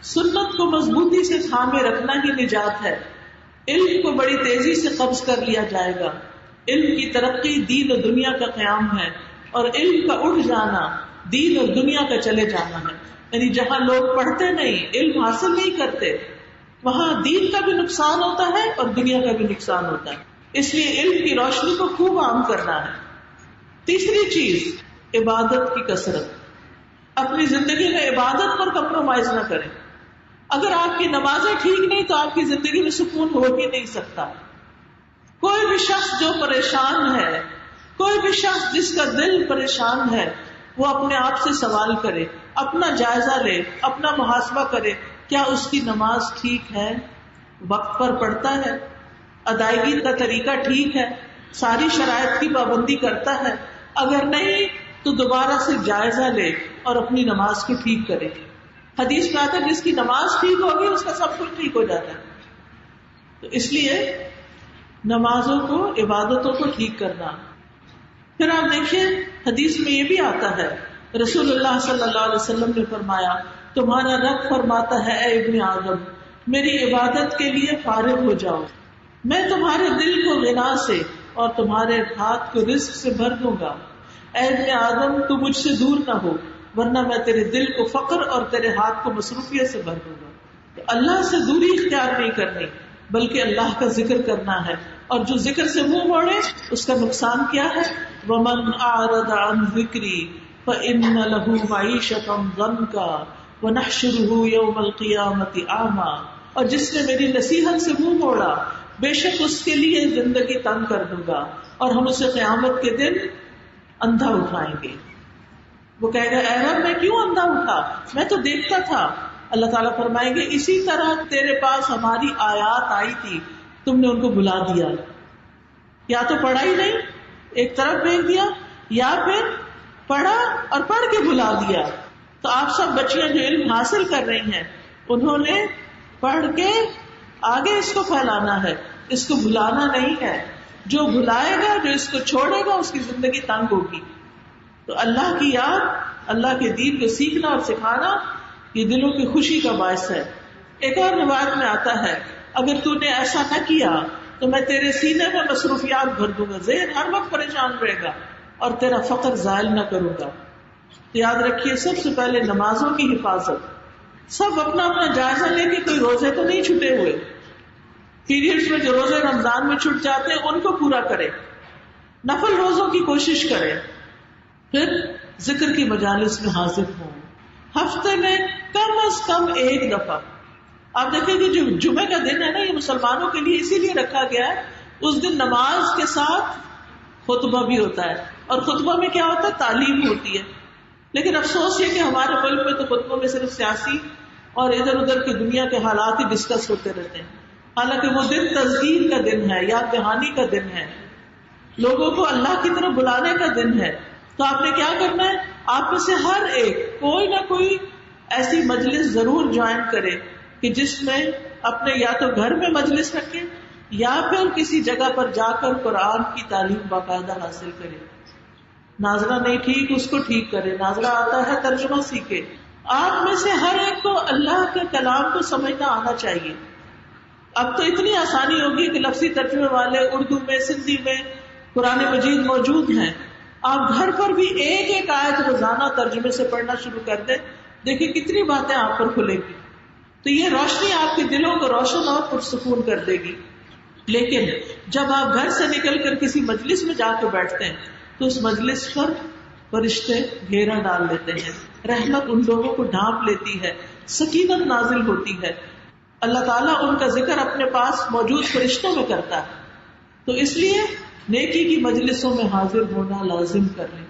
سنت کو مضبوطی سے تھامے رکھنا ہی نجات ہے. علم کو بڑی تیزی سے قبض کر لیا جائے گا. علم کی ترقی دین و دنیا کا قیام ہے اور علم کا اٹھ جانا دین اور دنیا کا چلے جانا ہے. یعنی جہاں لوگ پڑھتے نہیں، علم حاصل نہیں کرتے، وہاں دین کا بھی نقصان ہوتا ہے اور دنیا کا بھی نقصان ہوتا ہے. اس لیے علم کی روشنی کو خوب عام کرنا ہے. تیسری چیز عبادت کی کثرت. اپنی زندگی میں عبادت پر کمپرومائز نہ کریں. اگر آپ کی نمازیں ٹھیک نہیں تو آپ کی زندگی میں سکون ہو ہی نہیں سکتا. کوئی بھی شخص جو پریشان ہے، کوئی بھی شخص جس کا دل پریشان ہے، وہ اپنے آپ سے سوال کرے، اپنا جائزہ لے، اپنا محاسبہ کرے. کیا اس کی نماز ٹھیک ہے؟ وقت پر پڑھتا ہے؟ ادائیگی کا طریقہ ٹھیک ہے؟ ساری شرائط کی پابندی کرتا ہے؟ اگر نہیں تو دوبارہ سے جائزہ لے اور اپنی نماز کو ٹھیک کرے. حدیث میں آتا ہے جس کی نماز ٹھیک ہوگی اس کا سب کچھ ٹھیک ہو جاتا ہے. تو اس لیے نمازوں کو، عبادتوں کو ٹھیک کرنا. پھر آپ دیکھیے حدیث میں یہ بھی آتا ہے رسول اللہ صلی اللہ علیہ وسلم نے فرمایا تمہارا رب فرماتا ہے اے ابن آدم میری عبادت کے لیے فارغ ہو جاؤ، میں تمہارے دل کو غنا سے اور تمہارے ہاتھ کو رزق سے بھر دوں گا۔ اے ابن آدم تو مجھ سے دور نہ ہو ورنہ میں تیرے دل کو فقر اور تیرے ہاتھ کو مصروفیت سے بھر دوں گا۔ تو اللہ سے دوری اختیار نہیں کرنی بلکہ اللہ کا ذکر کرنا ہے، اور جو ذکر سے منہ موڑے اس کا نقصان کیا ہے؟ وَمَنْ أَعْرَضَ عَنْ ذِكْرِي فَإِنَّ لَهُ مَعِيشَةً ضَنْكًا وَنَحْشُرُهُ يَوْمَ الْقِيَامَةِ أَعْمَىٰ، اور جس نے میری نصیحت سے منہ موڑا بے شک اس کے لیے زندگی تنگ کر دوں گا اور ہم اسے قیامت کے دن اندھا اٹھائیں گے۔ وہ کہے گا اے رب میں کیوں اندھا اٹھا، میں تو دیکھتا تھا۔ اللہ تعالیٰ فرمائیں گے اسی طرح تیرے پاس ہماری آیات آئی تھی، تم نے ان کو بھلا دیا، یا تو پڑھا ہی نہیں ایک طرف بھیج دیا، یا پھر پڑھا اور پڑھ کے بھلا دیا۔ تو آپ سب بچیاں جو علم حاصل کر رہی ہیں انہوں نے پڑھ کے آگے اس کو پھیلانا ہے، اس کو بھلانا نہیں ہے۔ جو بھلائے گا، جو اس کو چھوڑے گا، اس کی زندگی تنگ ہوگی۔ تو اللہ کی یاد، اللہ کے دین کو سیکھنا اور سکھانا یہ دلوں کی خوشی کا باعث ہے۔ ایک اور روایت میں آتا ہے اگر تو نے ایسا نہ کیا تو میں تیرے سینے میں مصروفیات بھر دوں گا، ذہن ہر وقت پریشان رہے گا اور تیرا فقر زائل نہ کروں گا۔ تو یاد رکھیے سب سے پہلے نمازوں کی حفاظت، سب اپنا اپنا جائزہ لے کے، کوئی روزے تو نہیں چھٹے ہوئے، پیریڈز میں جو روزے رمضان میں چھٹ جاتے ہیں ان کو پورا کرے، نفل روزوں کی کوشش کرے، پھر ذکر کی مجالس میں حاضر ہوں، ہفتے میں کم از کم ایک دفعہ۔ آپ دیکھیں کہ جو جمعے کا دن ہے نا، یہ مسلمانوں کے لیے اسی لیے رکھا گیا ہے، اس دن نماز کے ساتھ خطبہ بھی ہوتا ہے، اور خطبہ میں کیا ہوتا ہے؟ تعلیم ہوتی ہے۔ لیکن افسوس یہ کہ ہمارے ملک میں تو خطبوں میں صرف سیاسی اور ادھر ادھر کی دنیا کے حالات ہی ڈسکس ہوتے رہتے ہیں، حالانکہ وہ دن تذکیر کا دن ہے، یاد دہانی کا دن ہے، لوگوں کو اللہ کی طرف بلانے کا دن ہے۔ تو آپ نے کیا کرنا ہے؟ آپ میں سے ہر ایک کوئی نہ کوئی ایسی مجلس ضرور جوائن کرے کہ جس میں اپنے یا تو گھر میں مجلس رکھے یا پھر کسی جگہ پر جا کر قرآن کی تعلیم باقاعدہ حاصل کرے۔ ناظرہ نہیں ٹھیک اس کو ٹھیک کرے، ناظرہ آتا ہے ترجمہ سیکھے۔ آپ میں سے ہر ایک کو اللہ کے کلام کو سمجھنا آنا چاہیے۔ اب تو اتنی آسانی ہوگی کہ لفظی ترجمے والے اردو میں، سندھی میں قرآن مجید موجود ہیں۔ آپ گھر پر بھی ایک ایک آیت روزانہ ترجمے سے پڑھنا شروع کر دیں، دیکھیں کتنی باتیں آپ پر کھلیں گی۔ تو یہ روشنی آپ کے دلوں کو روشن اور پرسکون کر دے گی۔ لیکن جب آپ گھر سے نکل کر کسی مجلس میں جا کے بیٹھتے ہیں تو اس مجلس پر فرشتے گھیرا ڈال لیتے ہیں، رحمت ان لوگوں کو ڈھانپ لیتی ہے، سکینت نازل ہوتی ہے، اللہ تعالیٰ ان کا ذکر اپنے پاس موجود فرشتوں میں کرتا ہے۔ تو اس لیے نیکی کی مجلسوں میں حاضر ہونا لازم کر لیں۔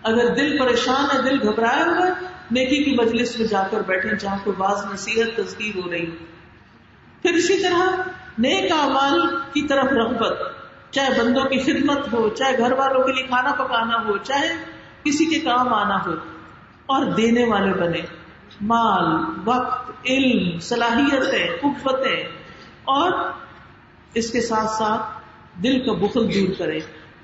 اگر دل پریشان ہے، دل گھبرایا ہوا ہے، نیکی کی مجلس میں جا کر بیٹھیں جہاں کوئی واعظ، نصیحت، تذکیر ہو رہی ہو۔ پھر اسی طرح نیک اعمال کی طرف رغبت، چاہے بندوں کی خدمت ہو، چاہے گھر والوں کے لیے کھانا پکانا ہو، چاہے کسی کے کام آنا ہو، اور دینے والے بنے، مال، وقت، علم، صلاحیتیں، قوتیں، اور اس کے ساتھ ساتھ دل کا بخل دور کرے۔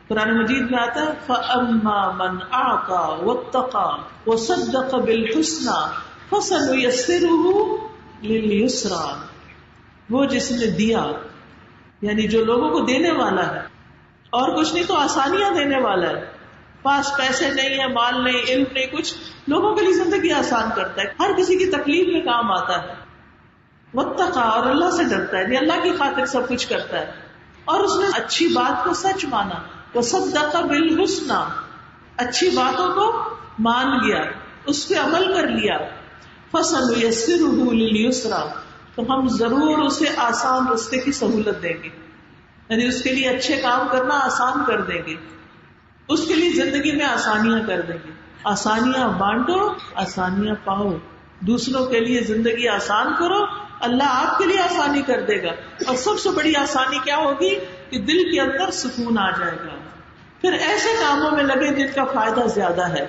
قرآن مجید میں آتا ہے فَأَمَّا مَنْ أَعْطَى وَاتَّقَى وَصَدَّقَ بِالْحُسْنَى فَسَنُيَسِّرُهُ لِلْيُسْرَى، وہ جس نے دیا، یعنی جو لوگوں کو دینے والا ہے، اور کچھ نہیں تو آسانیاں دینے والا ہے، پاس پیسے نہیں ہے، مال نہیں، علم نہیں، کچھ لوگوں کے لیے زندگی آسان کرتا ہے، ہر کسی کی تکلیف میں کام آتا ہے۔ وَاتَّقَى، اور اللہ سے ڈرتا ہے، یعنی اللہ کی خاطر سب کچھ کرتا ہے، اور اس نے اچھی بات کو سچ مانا، وَصَدَّقَ بِالْحُسْنَى، اچھی باتوں کو مان لیا، اس پہ عمل کر لیا، فَسَنُيَسِّرُهُ لِلْيُسْرَى، تو ہم ضرور اسے آسان راستے کی سہولت دیں گے، یعنی اس کے لیے اچھے کام کرنا آسان کر دیں گے، اس کے لیے زندگی میں آسانیاں کر دیں گے۔ آسانیاں بانٹو، آسانیاں پاؤ، دوسروں کے لیے زندگی آسان کرو، اللہ آپ کے لیے آسانی کر دے گا۔ اور سب سے بڑی آسانی کیا ہوگی کہ دل کے اندر سکون آ جائے گا۔ پھر ایسے کاموں میں لگے جن کا فائدہ زیادہ ہے،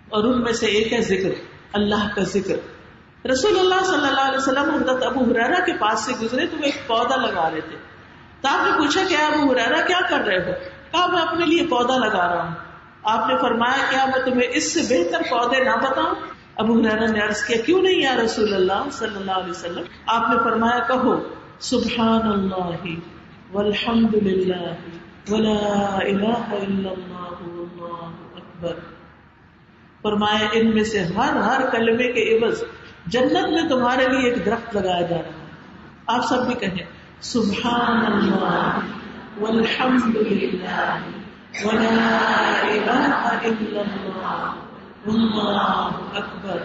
اور ان میں سے ایک ہے ذکر، اللہ کا ذکر۔ رسول اللہ صلی اللہ علیہ وسلم حضرت ابو ہریرہ کے پاس سے گزرے تو وہ ایک پودا لگا رہے تھے، تو آپ نے پوچھا کہ ابو ہریرہ کیا کر رہے ہو؟ کہا میں اپنے لیے پودا لگا رہا ہوں۔ آپ نے فرمایا کیا میں تمہیں اس سے بہتر پودے نہ بتاؤں؟ ابو ہریرہ نے عرض کیا کیوں نہیں یا رسول اللہ صلی اللہ علیہ وسلم؟ آپ نے فرمایا کہو سبحان اللہ والحمد للہ ولا الہ الا اللہ واللہ اکبر. فرمایا ان میں سے ہر کلمے کے عوض جنت میں تمہارے لیے ایک درخت لگایا جا رہا ہے. آپ سب بھی کہیں سبحان اللہ والحمد للہ ولا الہ الا اللہ واللہ اکبر.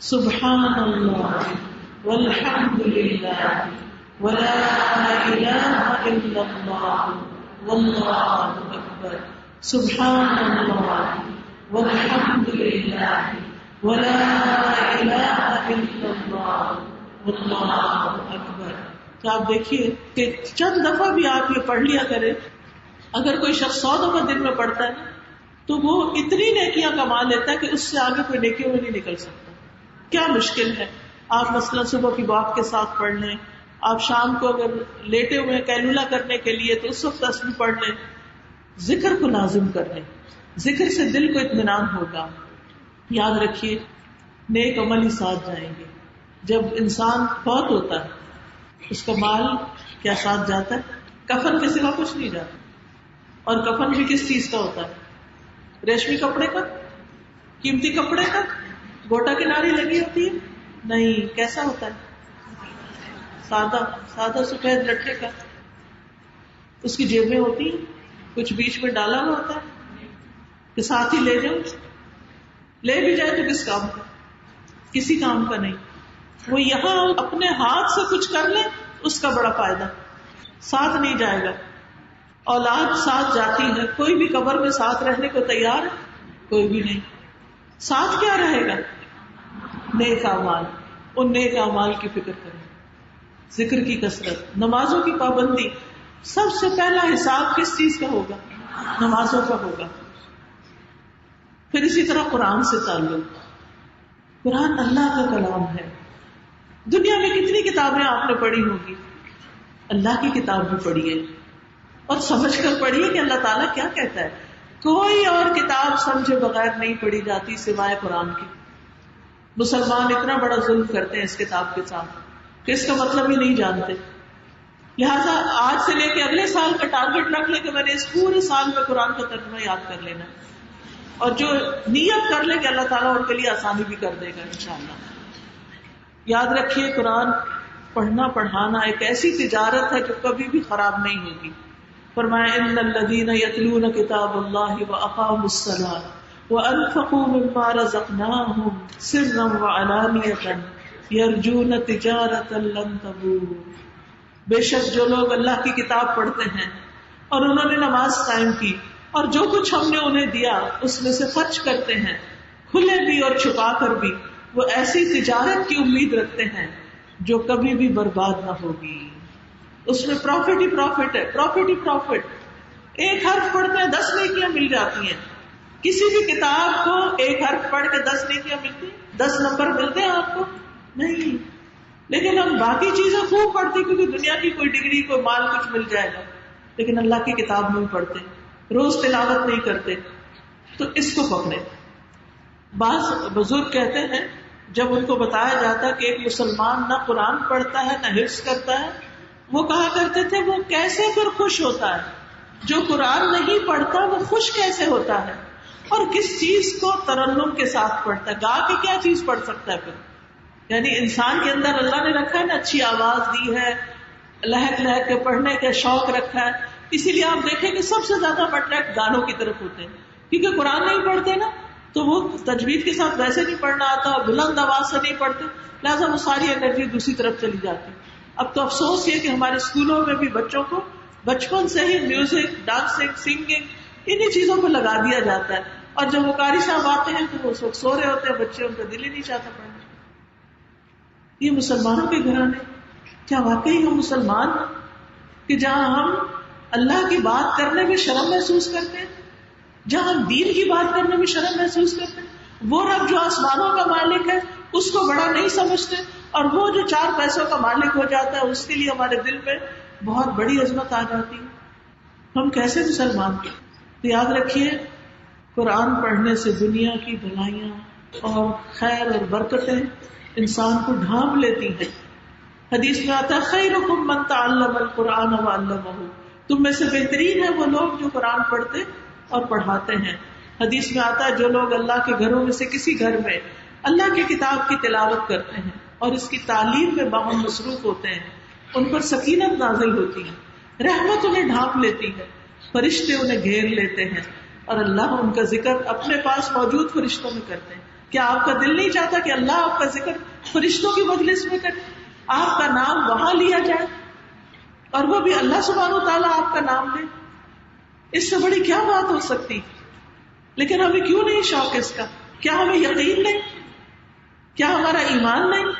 سبحان اللہ والحمد للہ ولا الہ الا اللہ واللہ اکبر. سبحان اللہ والحمد للہ ولا الہ الا اللہ واللہ اکبر. تو آپ دیکھیے کہ چند دفعہ بھی آپ یہ پڑھ لیا کریں. اگر کوئی شخص 100 دفعہ دن میں پڑھتا ہے نا تو وہ اتنی نیکیاں کما لیتا ہے کہ اس سے آگے کوئی نیکیوں میں نہیں نکل سکتا. کیا مشکل ہے. آپ مثلا صبح کی واک کے ساتھ پڑھ لیں, آپ شام کو اگر لیٹے ہوئے کیلولا کرنے کے لیے تو اس وقت تسبیح پڑھ لیں, ذکر کو لازم کر لیں. ذکر سے دل کو اطمینان ہوگا. یاد رکھیے نیک عمل ہی ساتھ جائیں گے. جب انسان فوت ہوتا ہے اس کا مال کیا ساتھ جاتا ہے؟ کفن کے سوا کچھ نہیں جاتا. اور کفن بھی کس چیز کا ہوتا ہے؟ ریشمی کپڑے کا, قیمتی کپڑے کا, گوٹا کناری لگی ہوتی ہے؟ نہیں. کیسا ہوتا ہے؟ سادہ سفید لٹھے کا. اس کی جیبیں ہوتی ہیں, کچھ بیچ میں ڈالا ہوا ہوتا ہے کہ ساتھ ہی لے جاؤ. لے بھی جائے تو کس کام کا؟ کسی کام کا نہیں. وہ یہاں اپنے ہاتھ سے کچھ کر لے اس کا بڑا فائدہ. ساتھ نہیں جائے گا. اولاد ساتھ جاتی ہے, کوئی بھی قبر میں ساتھ رہنے کو تیار ہے؟ کوئی بھی نہیں. ساتھ کیا رہے گا؟ نیک اعمال. ان نیک اعمال کی فکر کریں, ذکر کی کثرت, نمازوں کی پابندی. سب سے پہلا حساب کس چیز کا ہوگا؟ نمازوں کا ہوگا. پھر اسی طرح قرآن سے تعلق. قرآن اللہ کا کلام ہے. دنیا میں کتنی کتابیں آپ نے پڑھی ہوگی, اللہ کی کتاب بھی پڑھیے اور سمجھ کر پڑھیے کہ اللہ تعالیٰ کیا کہتا ہے. کوئی اور کتاب سمجھے بغیر نہیں پڑھی جاتی سوائے قرآن کی. مسلمان اتنا بڑا ظلم کرتے ہیں اس کتاب کے ساتھ کہ اس کا مطلب ہی نہیں جانتے. لہٰذا آج سے لے کے اگلے سال کا ٹارگٹ رکھ لے کہ میں نے اس پورے سال میں قرآن کا ترجمہ یاد کر لینا, اور جو نیت کر لے کہ اللہ تعالیٰ ان کے لیے آسانی بھی کر دے گا انشاءاللہ. یاد رکھیے قرآن پڑھنا پڑھانا ایک ایسی تجارت ہے جو کبھی بھی خراب نہیں ہوگی. فرمایا ان الذین یتلون کتاب اللہ واقاموا الصلاۃ وانفقوا مما رزقناہم سرا وعلانیۃ یرجون تجارۃ لن تبور. بے شک جو لوگ اللہ کی کتاب پڑھتے ہیں اور انہوں نے نماز قائم کی اور جو کچھ ہم نے انہیں دیا اس میں سے خرچ کرتے ہیں, کھلے بھی اور چھپا کر بھی, وہ ایسی تجارت کی امید رکھتے ہیں جو کبھی بھی برباد نہ ہوگی. اس میں پروفٹ ہی پروفٹ ہے, پروفٹ ہی پروفٹ. ایک حرف پڑھتے ہیں 10 نیکیاں مل جاتی ہیں. کسی بھی کتاب کو ایک حرف پڑھ کے 10 نیکیاں ملتی, 10 نمبر ملتے ہیں آپ کو؟ نہیں. لیکن ہم باقی چیزیں خوب پڑھتے کیونکہ دنیا کی کوئی ڈگری کوئی مال کچھ مل جائے گا, لیکن اللہ کی کتاب نہیں پڑھتے, روز تلاوت نہیں کرتے. تو اس کو پکڑے. بعض بزرگ کہتے ہیں جب ان کو بتایا جاتا کہ ایک مسلمان نہ قرآن پڑھتا ہے نہ حفظ کرتا ہے, وہ کہا کرتے تھے وہ کیسے پھر خوش ہوتا ہے؟ جو قرآن نہیں پڑھتا وہ خوش کیسے ہوتا ہے؟ اور کس چیز کو ترنم کے ساتھ پڑھتا ہے؟ گا کے کیا چیز پڑھ سکتا ہے پھر؟ یعنی انسان کے اندر اللہ نے رکھا ہے نا, اچھی آواز دی ہے, لہک لہک کے پڑھنے کا شوق رکھا ہے. اسی لیے آپ دیکھیں کہ سب سے زیادہ اٹریکٹ گانوں کی طرف ہوتے ہیں, کیونکہ قرآن نہیں پڑھتے نا تو وہ تجوید کے ساتھ ویسے نہیں پڑھنا آتا, بلند آواز سے نہیں پڑھتے, لہٰذا وہ ساری انرجی دوسری طرف چلی جاتی. اب تو افسوس یہ کہ ہمارے اسکولوں میں بھی بچوں کو بچپن سے ہی میوزک, ڈانسنگ, سنگنگ انہی چیزوں کو لگا دیا جاتا ہے, اور جب وہ قاری صاحب آتے ہیں تو وہ سو رہے ہوتے ہیں بچے, ان کا دل ہی نہیں چاہتا پڑھنے. یہ مسلمانوں کے گھرانے, کیا واقعی ہم مسلمان ہیں کہ جہاں ہم اللہ کی بات کرنے میں شرم محسوس کرتے ہیں, جہاں ہم دین کی بات کرنے میں شرم محسوس کرتے ہیں, وہ رب جو آسمانوں کا مالک ہے اس کو بڑا نہیں سمجھتے, اور وہ جو 4 پیسوں کا مالک ہو جاتا ہے اس کے لیے ہمارے دل میں بہت بڑی عظمت آ جاتی ہے. ہم کیسے مسلمان ہیں؟ تو یاد رکھیے قرآن پڑھنے سے دنیا کی بھلائیاں اور خیر اور برکتیں انسان کو ڈھانپ لیتی ہیں. حدیث میں آتا ہے خیرکم من تعلم القرآن وعلمہ، تم میں سے بہترین ہے وہ لوگ جو قرآن پڑھتے اور پڑھاتے ہیں. حدیث میں آتا ہے جو لوگ اللہ کے گھروں میں سے کسی گھر میں اللہ کی کتاب کی تلاوت کرتے ہیں اور اس کی تعلیم میں باہم مصروف ہوتے ہیں، ان پر سکینت نازل ہوتی ہے، رحمت انہیں ڈھانپ لیتی ہے، فرشتے انہیں گھیر لیتے ہیں اور اللہ ان کا ذکر اپنے پاس موجود فرشتوں میں کرتے ہیں. کیا آپ کا دل نہیں چاہتا کہ اللہ آپ کا ذکر فرشتوں کی مجلس میں کرے، آپ کا نام وہاں لیا جائے اور وہ بھی اللہ سبحانہ و تعالیٰ آپ کا نام لے؟ اس سے بڑی کیا بات ہو سکتی؟ لیکن ہمیں کیوں نہیں شوق اس کا؟ کیا ہمیں یقین نہیں؟ کیا ہمارا ایمان نہیں؟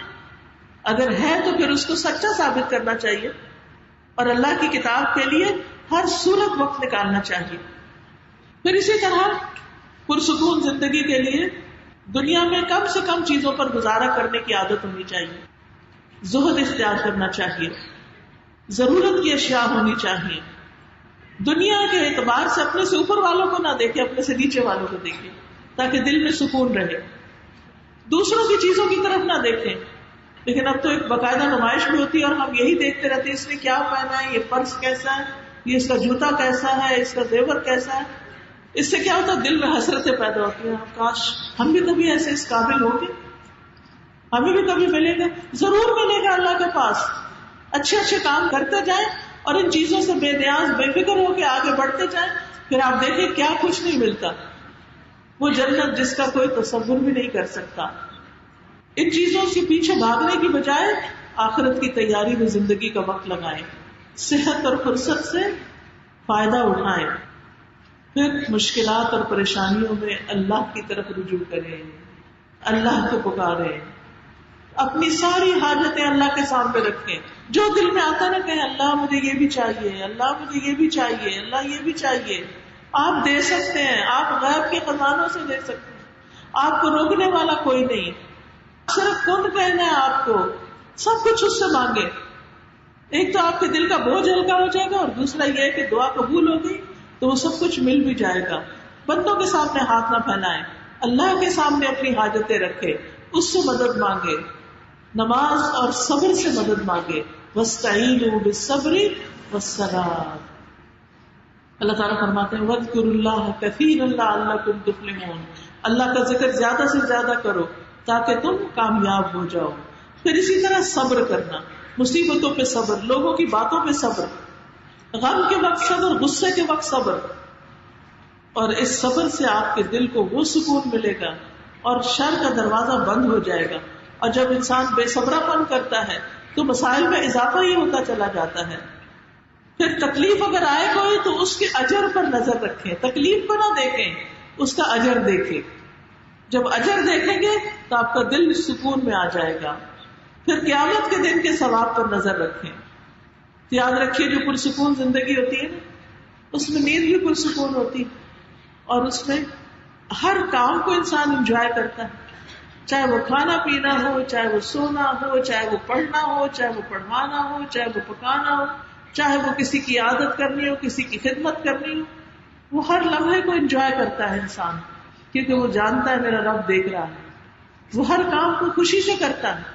اگر ہے تو پھر اس کو سچا ثابت کرنا چاہیے اور اللہ کی کتاب کے لیے ہر صورت وقت نکالنا چاہیے. پھر اسی طرح پرسکون زندگی کے لیے دنیا میں کم سے کم چیزوں پر گزارا کرنے کی عادت ہونی چاہیے، زہد اختیار کرنا چاہیے، ضرورت کی اشیاء ہونی چاہیے. دنیا کے اعتبار سے اپنے سے اوپر والوں کو نہ دیکھے، اپنے سے نیچے والوں کو دیکھے تاکہ دل میں سکون رہے. دوسروں کی چیزوں کی طرف نہ دیکھیں. لیکن اب تو ایک باقاعدہ نمائش بھی ہوتی ہے اور ہم یہی دیکھتے رہتے ہیں اس نے کیا پہنا ہے، یہ پرس کیسا ہے، یہ اس کا جوتا کیسا ہے، اس کا زیور کیسا ہے. اس سے کیا ہوتا ہے؟ دل میں حسرتیں پیدا ہوتی ہیں، کاش ہم بھی کبھی ایسے اس قابل ہوں گے، ہمیں بھی کبھی ملے گا. ضرور ملے گا اللہ کے پاس. اچھے اچھے کام کرتے جائیں اور ان چیزوں سے بے نیاز بے فکر ہو کے آگے بڑھتے جائیں، پھر آپ دیکھیں کیا کچھ نہیں ملتا. وہ جنت جس کا کوئی تصور بھی نہیں کر سکتا. ان چیزوں کے پیچھے بھاگنے کی بجائے آخرت کی تیاری میں زندگی کا وقت لگائیں، صحت اور فرصت سے فائدہ اٹھائیں، پھر مشکلات اور پریشانیوں میں اللہ کی طرف رجوع کریں، اللہ کو پکاریں، اپنی ساری حاجتیں اللہ کے سامنے رکھیں. جو دل میں آتا نہ کہیں اللہ مجھے یہ بھی چاہیے، اللہ مجھے یہ بھی چاہیے، اللہ یہ بھی چاہیے. آپ دے سکتے ہیں، آپ غیب کے خزانوں سے دے سکتے ہیں، آپ کو روکنے والا کوئی نہیں. صرف کن کہنا ہے آپ کو، سب کچھ اس سے مانگے. ایک تو آپ کے دل کا بوجھ ہلکا ہو جائے گا اور دوسرا یہ کہ دعا قبول ہوگی تو وہ سب کچھ مل بھی جائے گا. بندوں کے سامنے ہاتھ نہ پھیلائیں، اللہ کے سامنے اپنی حاجتیں رکھے، اس سے مدد مانگے، نماز اور صبر سے مدد مانگے. وَاسْتَعِينُوا بِالصَّبْرِ وَالصَّلَاةِ. اللہ تعالیٰ فرماتے ہیں وَاذْكُرُوا اللَّهَ كَثِيرًا لَعَلَّكُمْ تُفْلِحُونَ. اللہ کا ذکر زیادہ سے زیادہ کرو تاکہ تم کامیاب ہو جاؤ. پھر اسی طرح صبر کرنا، مصیبتوں پہ صبر، لوگوں کی باتوں پہ صبر، غم کے وقت صبر، غصے کے وقت صبر. اور اس صبر سے آپ کے دل کو وہ سکون ملے گا اور شر کا دروازہ بند ہو جائے گا. اور جب انسان بے صبرا پن کرتا ہے تو مسائل میں اضافہ ہی ہوتا چلا جاتا ہے. پھر تکلیف اگر آئے کوئی تو اس کے اجر پر نظر رکھیں، تکلیف کو نہ دیکھیں، اس کا اجر دیکھیں. جب اجر دیکھیں گے تو آپ کا دل سکون میں آ جائے گا. پھر قیامت کے دن کے ثواب پر نظر رکھیں. یاد رکھیے جو پرسکون زندگی ہوتی ہے نا، اس میں نیند بھی پرسکون ہوتی اور اس میں ہر کام کو انسان انجوائے کرتا ہے، چاہے وہ کھانا پینا ہو، چاہے وہ سونا ہو، چاہے وہ پڑھنا ہو، چاہے وہ پڑھوانا ہو، چاہے وہ پکانا ہو، چاہے وہ کسی کی عادت کرنی ہو، کسی کی خدمت کرنی ہو. وہ ہر لمحے کو انجوائے کرتا ہے انسان، کیونکہ وہ جانتا ہے میرا رب دیکھ رہا ہے. وہ ہر کام کو خوشی سے کرتا ہے.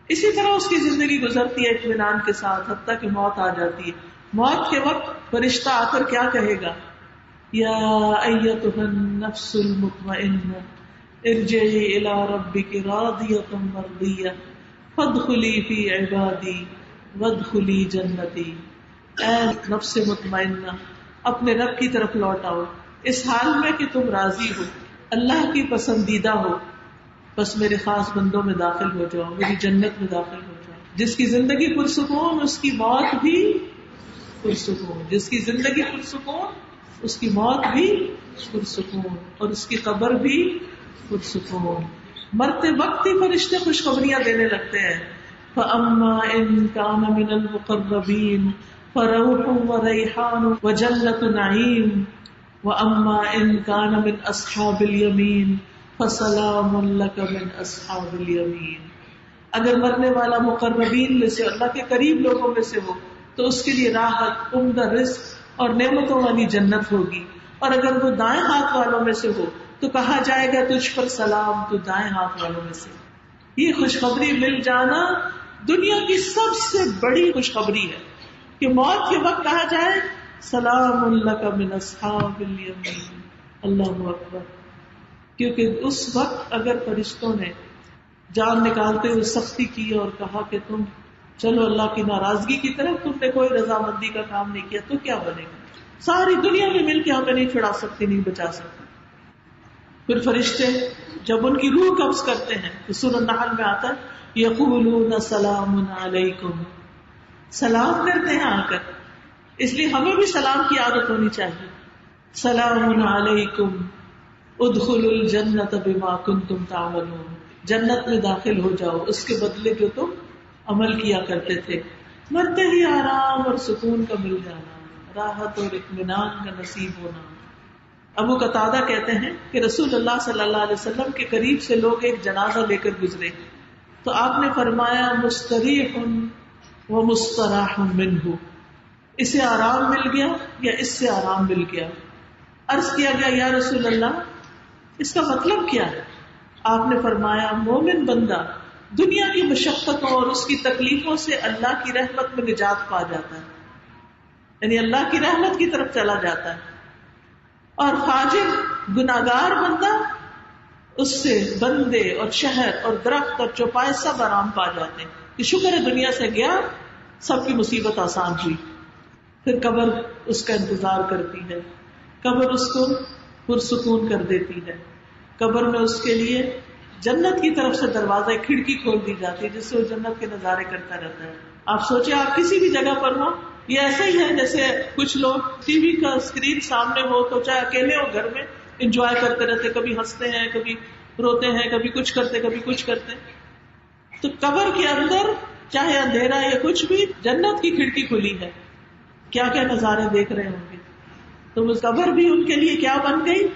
اسی طرح اس کی زندگی گزرتی ہے اطمینان کے ساتھ، حتیٰ کہ موت آ جاتی ہے. موت کے وقت فرشتہ آ کر کیا کہے گا؟ یا ایتھا النفس المطمئنہ ارجعی الی ربک راضیۃ مرضیہ فادخلی فی عبادی وادخلی جنتی. اے نفس مطمئنہ، اپنے رب کی طرف لوٹ آؤ اس حال میں کہ تم راضی ہو، اللہ کی پسندیدہ ہو، بس میرے خاص بندوں میں داخل ہو جاؤ، میری جنت میں داخل ہو جاؤ. جس کی زندگی پرسکون اس کی موت بھی پرسکون، جس کی زندگی پرسکون اس کی موت بھی پرسکون اور اس کی قبر بھی پرسکون. مرتے وقت ہی فرشتے خوشخبریاں دینے لگتے ہیں. فَأَمَّا إِن كَانَ مِنَ الْمُقَرَّبِينَ فَرَوْحٌ وَرَيْحَانٌ وَجَنَّةُ نَعِيمٍ وَأَمَّا إِن كَانَ مِنْ أَصْحَابِ الْيَمِينِ فَسَلَامٌ لَكَ مِنْ أَصْحَابِ الْيَمِينِ. اگر مرنے والا مقربین میں سے اللہ کے قریب لوگوں میں سے ہو تو اس کے لیے راحت، عمدہ رزق اور نعمتوں والی جنت ہوگی. اور اگر وہ دائیں ہاتھ والوں میں سے ہو تو کہا جائے گا تجھ پر سلام، تو دائیں ہاتھ والوں میں سے. یہ خوشخبری مل جانا دنیا کی سب سے بڑی خوشخبری ہے کہ موت کے وقت کہا جائے سلام لک من اصحاب الیمین. اللہ اکبر. کیونکہ اس وقت اگر فرشتوں نے جان نکالتے ہوئے سختی کی اور کہا کہ تم چلو اللہ کی ناراضگی کی طرف، تم نے کوئی رضامندی کا کام نہیں کیا، تو کیا بنے گا؟ ساری دنیا میں مل کے ہمیں نہیں چھڑا سکتی، نہیں بچا سکتی. پھر فرشتے جب ان کی روح قبض کرتے ہیں تو سورۃ النحل میں آتا ہے یقولون سلام علیکم، سلام کرتے ہیں آ کر. اس لیے ہمیں بھی سلام کی عادت ہونی چاہیے. سلام علیکم ادخلوا الجنۃ بما کنتم تعملون، جنت میں داخل ہو جاؤ اس کے بدلے جو تم عمل کیا کرتے تھے. مرتے ہی آرام اور سکون کا مل جانا، راحت اور اطمینان کا نصیب ہونا. ابو قتادہ کہتے ہیں کہ رسول اللہ صلی اللہ علیہ وسلم کے قریب سے لوگ ایک جنازہ لے کر گزرے تو آپ نے فرمایا مستریح و مستراح منہ، اسے آرام مل گیا یا اس سے آرام مل گیا. عرض کیا گیا یا رسول اللہ اس کا مطلب کیا ہے؟ آپ نے فرمایا مومن بندہ دنیا کی مشقتوں اور اس کی تکلیفوں سے اللہ کی رحمت میں نجات پا جاتا ہے، یعنی اللہ کی رحمت کی طرف چلا جاتا ہے. اور فاجر گناہگار بندہ اس سے بندے اور شہر اور درخت اور چوپائے سب آرام پا جاتے ہیں کہ شکر ہے دنیا سے گیا، سب کی مصیبت آسان ہوئی. پھر قبر اس کا انتظار کرتی ہے، قبر اس کو پرسکون کر دیتی ہے. قبر میں اس کے لیے جنت کی طرف سے دروازہ کھڑکی کھول دی جاتی ہے جس سے وہ جنت کے نظارے کرتا رہتا ہے. آپ سوچیں آپ کسی بھی جگہ پر ہو، یہ ایسا ہی ہے جیسے کچھ لوگ ٹی وی کا اسکرین سامنے ہو تو چاہے اکیلے ہو گھر میں انجوائے کرتے رہتے، کبھی ہنستے ہیں، کبھی روتے ہیں، کبھی کچھ کرتے کبھی کچھ کرتے. تو قبر کے اندر چاہے اندھیرا یا کچھ بھی، جنت کی کھڑکی کھلی ہے، کیا کیا نظارے دیکھ رہے ہوں گے. تو وہ قبر بھی ان کے لیے کیا بن گئی؟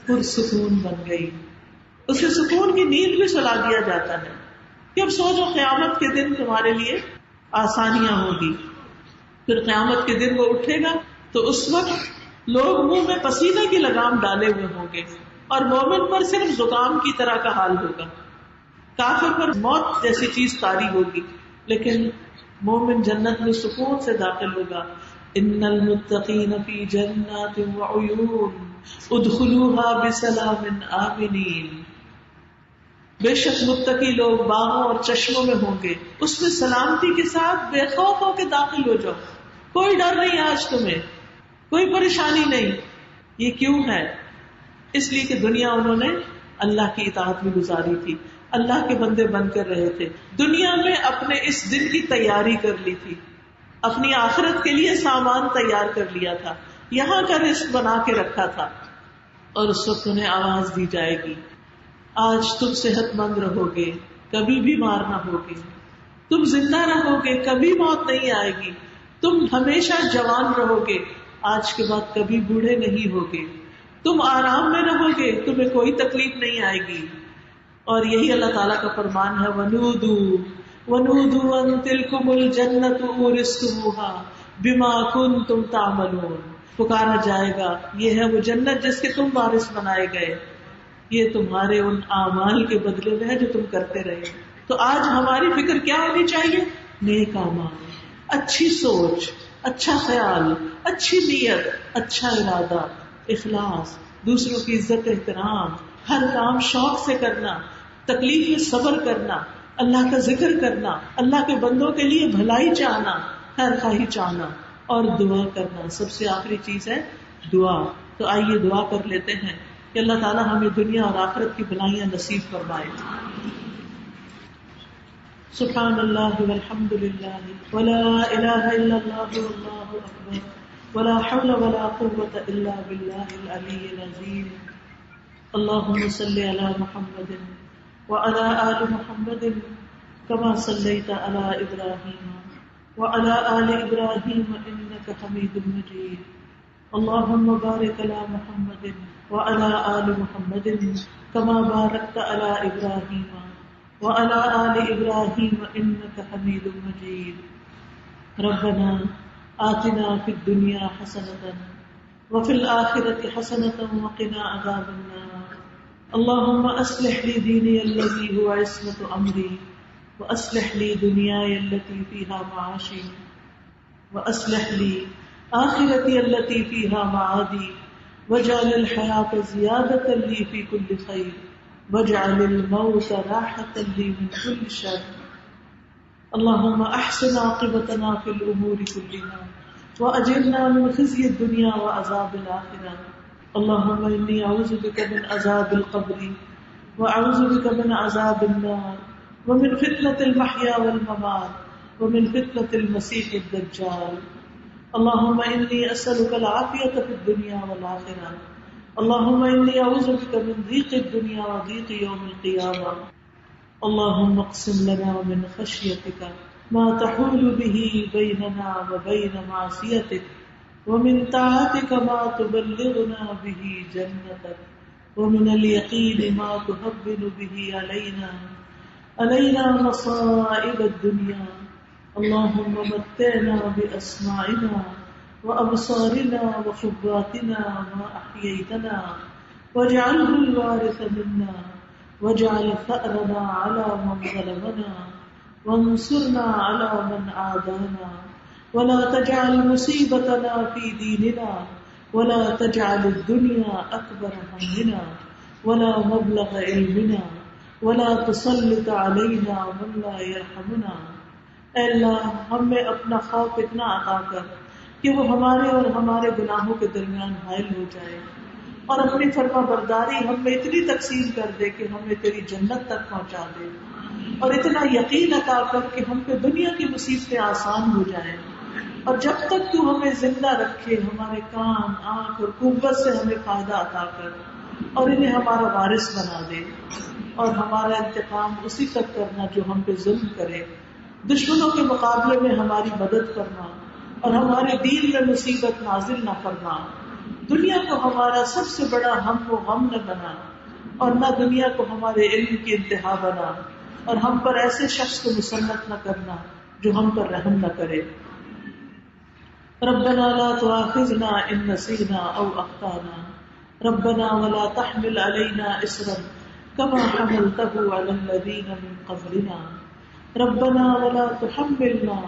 پرسکون بن گئی. اسے سکون کی نیند بھی سلا دیا جاتا ہے کہ اب سو جو قیامت کے دن تمہارے لیے آسانیاں ہوگی. پھر قیامت کے دن وہ اٹھے گا تو اس وقت لوگ منہ میں پسینے کی لگام ڈالے ہوئے ہوں گے اور مومن پر صرف زکام کی طرح کا حال ہوگا. کافر پر موت جیسی چیز طاری ہوگی، لیکن مومن جنت میں سکون سے داخل ہوگا. ان المتقین فی جنات وعیون ادخلوها بسلام آمنین. بے شک متقی لوگ باغوں اور چشموں میں ہوں گے، اس میں سلامتی کے ساتھ بے خوف ہو کے داخل ہو جاؤ. کوئی ڈر نہیں آج تمہیں، کوئی پریشانی نہیں. یہ کیوں ہے؟ اس لیے کہ دنیا انہوں نے اللہ کی اطاعت میں گزاری تھی، اللہ کے بندے بن کر رہے تھے، دنیا میں اپنے اس دن کی تیاری کر لی تھی، اپنی آخرت کے لیے سامان تیار کر لیا تھا، یہاں کا رزق بنا کے رکھا تھا. اور اس وقت انہیں آواز دی جائے گی آج تم صحت مند رہو گے، کبھی بیمار نہ ہوگے، تم زندہ رہو گے، کبھی موت نہیں آئے گی، تم ہمیشہ جوان رہو گے، آج کے بعد کبھی بوڑھے نہیں ہوگے، تم آرام میں رہو گے، تمہیں کوئی تکلیف نہیں آئے گی. اور یہی اللہ تعالیٰ کا فرمان ہے وَنُودُوا أَن تِلْكُمُ الْجَنَّةُ أُورِثْتُمُوهَا بِمَا كُنتُمْ تَعْمَلُونَ. پکارا جائے گا یہ ہے وہ جنت جس کے تم وارث بنائے گئے، یہ تمہارے ان اعمال کے بدلے میں ہے جو تم کرتے رہے. تو آج ہماری فکر کیا ہونی چاہیے؟ نیک اعمال، اچھی سوچ، اچھا خیال، اچھی نیت، اچھا ارادہ، اخلاص، دوسروں کی عزت احترام، ہر کام شوق سے کرنا، تکلیف میں صبر کرنا، اللہ کا ذکر کرنا، اللہ کے بندوں کے لیے بھلائی چاہنا، خیر خواہی چاہنا اور دعا کرنا. سب سے آخری چیز ہے دعا. تو آئیے دعا کر لیتے ہیں کہ اللہ تعالیٰ ہمیں دنیا اور آخرت کی بھلائیاں نصیب فرمائے. سبحان اللہ والحمد للہ ولا الہ الا اللہ واللہ اکبر ولا حول ولا قوة الا باللہ العلی العظیم. اللہم صل علی محمد وعلى آل محمد كما صليت على إبراهيم وعلى آل إبراهيم إنك حميد مجيد. اللهم بارك على محمد وعلى آل محمد كما باركت على إبراهيم وعلى آل إبراهيم إنك حميد مجيد. ربنا آتنا في الدنيا حسنة وفي الآخرة حسنة وقنا عذاب النار. اللهم أصلح لي ديني الذي هو عصمة أمري وأصلح لي دنياي التي فيها معاشي وأصلح لي آخرتي التي فيها معادي واجعل الحياة زيادة لي في كل خير واجعل الموت راحة لي من كل شر. اللهم أحسن عاقبتنا في الأمور كلها وأجرنا من خزي الدنيا وعذاب الآخرة. اللهم إني أعوذ بك من عذاب القبر وأعوذ بك من عذاب النار ومن فتنة المحيا والممات ومن فتنة المسيح الدجال. اللهم إني أسألك العافية في الدنيا والآخرة. اللهم إني أعوذ بك من ضيق الدنيا وضيق يوم القيامة. اللهم اقسم لنا من خشيتك ما تحول به بيننا وبين معصيتك ومن طاعتك ما تبلغنا به جنتك ومن اليقين ما تهون به علينا مصائب الدنيا. اللهم متعنا بأسماعنا وأبصارنا وقواتنا ما أحييتنا واجعله الوارث منا واجعل ثأرنا على من ظلمنا وانصرنا على من عادانا ولا تجعل مصيبتنا في ديننا ولا تجعل الدنيا أكبر همنا ولا مبلغ علمنا ولا تسلط علينا من لا يرحمنا. اے اللہ ہم میں اپنا خوف اتنا عطا کر کہ وہ ہمارے اور ہمارے گناہوں کے درمیان حائل ہو جائے اور اپنی فرما برداری ہم میں اتنی تقسیم کر دے کہ ہمیں تیری جنت تک پہنچا دے اور اتنا یقین عطا کر کہ ہم پہ دنیا کی مصیبتیں آسان ہو جائیں اور جب تک تو ہمیں زندہ رکھے ہمارے کان آنکھ اور قوت سے ہمیں فائدہ عطا کر اور انہیں ہمارا وارث بنا دے اور ہمارا انتقام اسی تک کرنا جو ہم پہ ظلم کرے، دشمنوں کے مقابلے میں ہماری مدد کرنا اور ہمارے دین میں مصیبت نازل نہ کرنا، دنیا کو ہمارا سب سے بڑا ہم و غم نہ بنا اور نہ دنیا کو ہمارے علم کی انتہا بنا اور ہم پر ایسے شخص کو مسلط نہ کرنا جو ہم پر رحم نہ کرے. ربنا لا تؤاخذنا ان نسينا او اخطانا ربنا ولا تحمل علينا اصرا كما حملته على الذين من قبلنا ربنا ولا تحملنا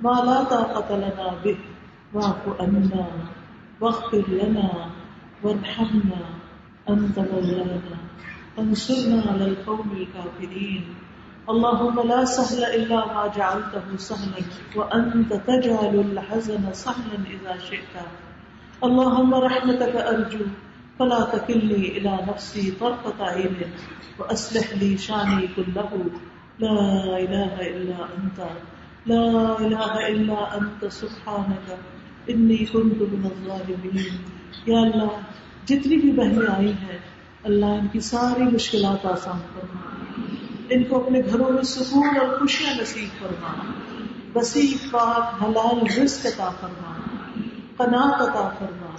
ما لا طاقة لنا به واعف عنا واغفر لنا وارحمنا انت مولانا انصرنا على القوم الكافرين. اللهم لا سهل الا ما جعلته سهلا وانت تجعل الحزن سهلا اذا شئت. اللهم رحمتك ارجو فلا تكلني الى نفسي طرفة عين واصلح لي شاني كله لا اله الا انت لا اله الا انت سبحانك انی كنت من الظالمین. یا اللہ جتنی بھی بہنیں آئی ہیں اللہ ان کی ساری مشکلات آسان فرما، ان کو اپنے گھروں میں سکون اور خوشیاں نصیب فرما، وسیع پاک حلال رزق عطا فرما، قناعت عطا فرما،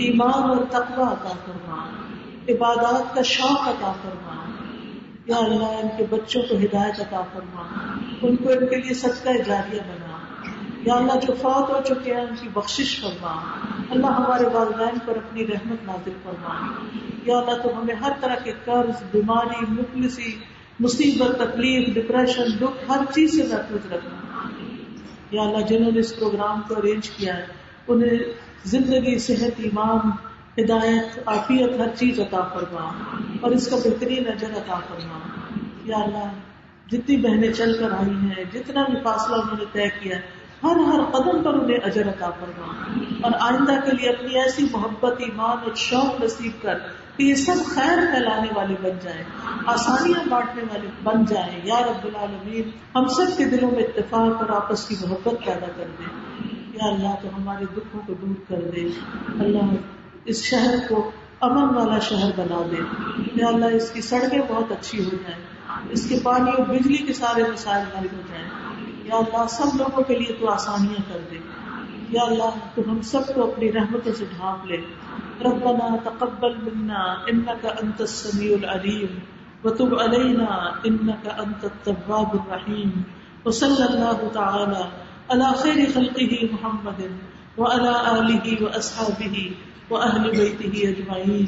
ایمان اور تقوی عطا فرما، عبادات کا شوق عطا فرما. یا اللہ ان کے بچوں کو ہدایت عطا فرما، ان کو ان کے لیے صدقہ جاریہ بنا. یا اللہ جو فوت ہو چکے ہیں ان کی بخشش فرما. اللہ ہمارے والدین پر اپنی رحمت نازل فرما. یا اللہ تو ہمیں ہر طرح کے قرض، بیماری، مفلسی، مصیبت، تکلیف، ڈپریشن، دکھ ہر چیز سے محفوظ رکھنا. یا اللہ جنہوں نے اس پروگرام کو ارینج کیا ہے انہیں زندگی، صحت، ایمان، ہدایت، عافیت ہر چیز عطا فرما اور اس کا بہترین اجر عطا فرما. یا اللہ جتنی بہنیں چل کر آئی ہیں، جتنا بھی فاصلہ انہوں نے طے کیا ہے، ہر قدم پر انہیں اجر عطا فرما اور آئندہ کے لیے اپنی ایسی محبت، ایمان اور شوق نصیب کر کہ یہ سب خیر پھیلانے والے بن جائیں، آسانیاں بانٹنے والے بن جائیں. یا رب العالمین ہم سب کے دلوں میں اتفاق اور آپس کی محبت پیدا کر دے. یا اللہ تو ہمارے دکھوں کو دور کر دے. اللہ اس شہر کو امن والا شہر بنا دے. یا اللہ اس کی سڑکیں بہت اچھی ہو جائیں، اس کے پانی اور بجلی کے سارے مسائل حل ہو جائیں. یا اللہ سب لوگوں کے لیے تو آسانیاں کر دے. یا اللہ تو ہم سب کو اپنی رحمتوں سے ڈھانپ لے. ربنا تقبل منا انك انت السميع العليم وتب علينا انك انت التواب الرحيم. وصلى الله تعالى على خير خلقه محمد وعلى آله واصحابه واهل بيته اجمعين